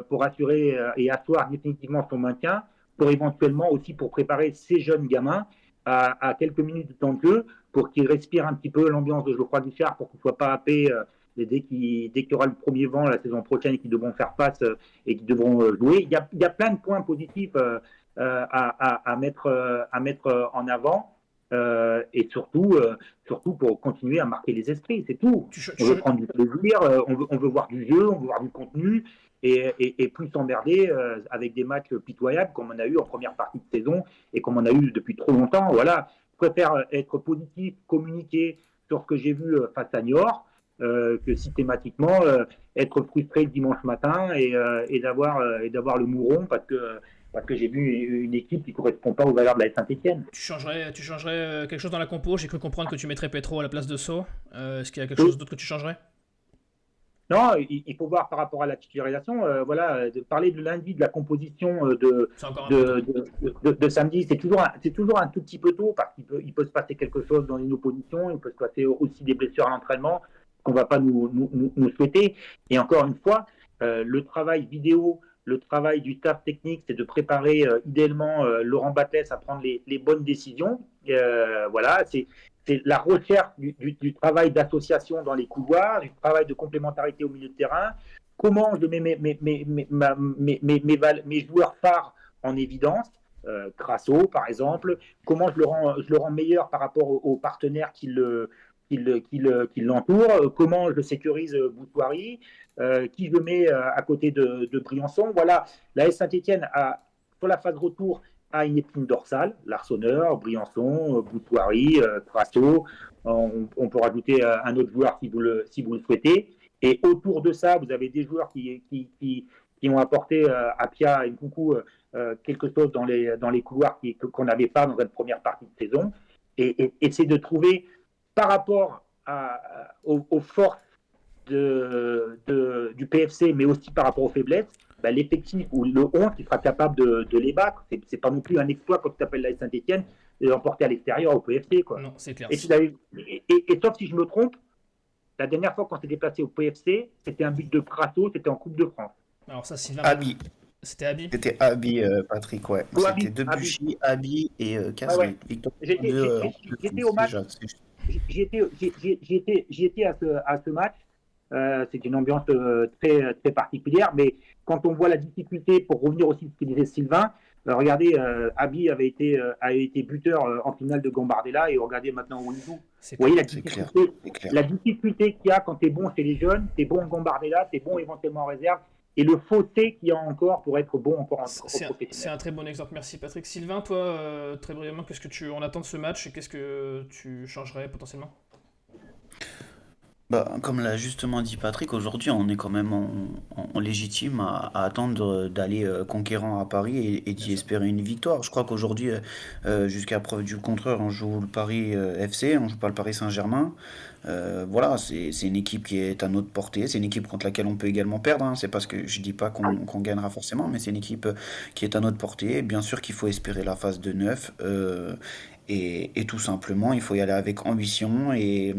pour assurer et asseoir définitivement son maintien, pour éventuellement aussi pour préparer ces jeunes gamins à quelques minutes de temps de jeu, pour qu'ils respirent un petit peu l'ambiance de Geoffroy Guichard, pour qu'ils ne soient pas happés dès qu'il y aura le premier vent la saison prochaine et qu'ils devront faire face et qu'ils devront jouer. Il y a plein de points positifs à mettre en avant. Et surtout pour continuer à marquer les esprits, c'est tout. On veut prendre du plaisir, on veut voir du jeu, on veut voir du contenu, et plus s'emmerder avec des matchs pitoyables comme on a eu en première partie de saison et comme on a eu depuis trop longtemps. Voilà, je préfère être positif, communiquer sur ce que j'ai vu face à Niort, que systématiquement être frustré le dimanche matin et d'avoir le mouron parce que j'ai vu une équipe qui ne correspond pas aux valeurs de la Saint-Etienne.
Tu changerais quelque chose dans la compo? J'ai cru comprendre que tu mettrais Petro à la place de Sceaux. Est-ce qu'il y a quelque chose d'autre que tu changerais?
Non, il faut voir par rapport à la titularisation. De parler de lundi de la composition de samedi, c'est toujours un tout petit peu tôt parce qu'il peut se passer quelque chose dans une opposition, il peut se passer aussi des blessures à l'entraînement qu'on ne va pas nous souhaiter. Et encore une fois, le travail vidéo, le travail du staff technique, c'est de préparer idéalement Laurent Batès à prendre les bonnes décisions. C'est la recherche du travail d'association dans les couloirs, du travail de complémentarité au milieu de terrain. Comment je mets mes joueurs phares en évidence, Crasso par exemple. Comment je le rends meilleur par rapport aux partenaires qui l'entourent. Comment je sécurise Boutouari. Qui je mets à côté de Briançon. Voilà, la Saint-Etienne sur la phase retour a une épine dorsale, Larsonneur, Briançon, Boutouari, Crasso. On peut rajouter un autre joueur si vous le souhaitez. Et autour de ça, vous avez des joueurs qui ont apporté à Pia et Nkunku quelque chose dans les couloirs qu'on n'avait pas dans cette première partie de saison. Et c'est de trouver, par rapport aux forces du PFC, mais aussi par rapport aux faiblesses, l'effectif ou le 11 qui sera capable de les battre. C'est pas non plus un exploit, comme tu appelles la Saint-Etienne, de l'emporter à l'extérieur au PFC, quoi.
Non, c'est clair.
Et sauf si je me trompe, la dernière fois qu'on s'est déplacé au PFC, c'était un but de Crasso, c'était en Coupe de France.
Alors ça, Sylvain.
Abi.
C'était Abi.
C'était Abi, Patrick, ouais. C'était Debuchy, Abi et Casri.
Ouais. J'étais au match. J'y étais à ce match. C'est une ambiance très, très particulière, mais quand on voit la difficulté, pour revenir aussi à ce que disait Sylvain, regardez, Abi avait été buteur en finale de Gambardella, et regardez maintenant où il joue. Vous voyez la difficulté qu'il y a quand tu es bon chez les jeunes, tu es bon en Gambardella, tu es bon éventuellement en réserve, et le fossé qu'il y a encore pour être bon encore en professionnel.
C'est un très bon exemple, merci Patrick. Sylvain, toi, très brièvement, qu'est-ce que on attend de ce match et qu'est-ce que tu changerais potentiellement?
Comme l'a justement dit Patrick, aujourd'hui on est quand même en légitime à attendre d'aller conquérant à Paris et d'y espérer une victoire. Je crois qu'aujourd'hui, jusqu'à preuve du contraire, on joue le Paris FC, on joue pas le Paris Saint-Germain. Voilà, c'est une équipe qui est à notre portée, c'est une équipe contre laquelle on peut également perdre, hein. C'est parce que je dis pas qu'on gagnera forcément, mais c'est une équipe qui est à notre portée. Bien sûr qu'il faut espérer la phase de 9. Et tout simplement, il faut y aller avec ambition et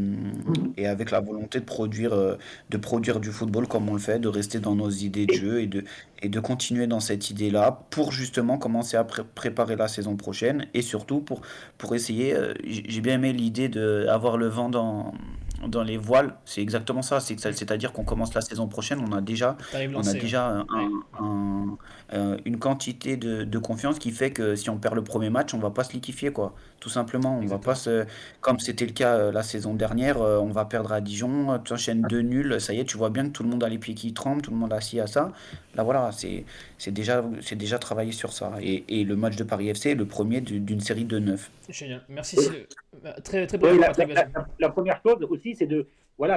avec la volonté de produire du football comme on le fait, de rester dans nos idées de jeu et de continuer dans cette idée-là pour justement commencer à préparer la saison prochaine et surtout pour essayer. J'ai bien aimé l'idée d'avoir le vent dans les voiles. C'est exactement ça. C'est-à-dire qu'on commence la saison prochaine, on a déjà une quantité de confiance qui fait que si on perd le premier match, on va pas se liquéfier, quoi. Tout simplement, on va pas comme c'était le cas la saison dernière, on va perdre à Dijon, tu enchaînes 2 nuls, ça y est, tu vois bien que tout le monde a les pieds qui tremblent, tout le monde assis à ça. Là voilà, c'est déjà travaillé sur ça. Et le match de Paris FC est le premier d'une série de 9.
Génial, merci. Très très bon.
La première chose aussi, c'est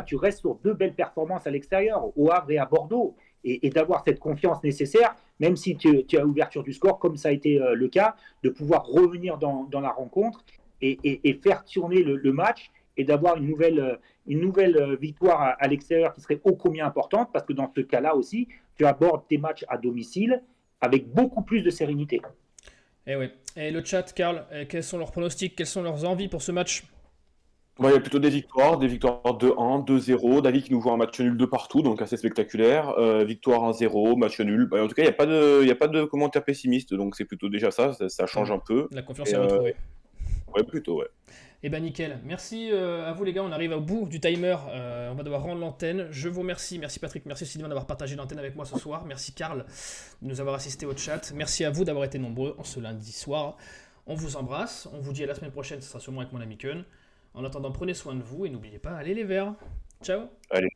tu restes sur 2 belles performances à l'extérieur, au Havre et à Bordeaux, et d'avoir cette confiance nécessaire, même si tu as ouverture du score, comme ça a été le cas, de pouvoir revenir dans la rencontre et faire tourner le match et d'avoir une nouvelle victoire à l'extérieur qui serait ô combien importante, parce que dans ce cas-là aussi, tu abordes tes matchs à domicile avec beaucoup plus de sérénité.
Et ouais. Et le chat, Karl, quels sont leurs pronostics, quelles sont leurs envies pour ce match?
Ouais, il y a plutôt des victoires 2-1, 2-0. David qui nous joue un match nul de partout, donc assez spectaculaire. Victoire 1-0, match nul. Bah, en tout cas, il y a pas de commentaires pessimistes, donc c'est plutôt déjà ça change un peu.
La confiance
Et,
est retrouvée.
Ouais, plutôt, ouais.
Eh ben nickel. Merci à vous les gars, on arrive au bout du timer. On va devoir rendre l'antenne. Je vous remercie. Merci Patrick, merci Sylvain d'avoir partagé l'antenne avec moi ce soir. Merci Karl de nous avoir assisté au chat. Merci à vous d'avoir été nombreux en ce lundi soir. On vous embrasse. On vous dit à la semaine prochaine, ce sera sûrement avec mon ami Keun. En attendant, prenez soin de vous et n'oubliez pas, allez les verts. Ciao.
Allez.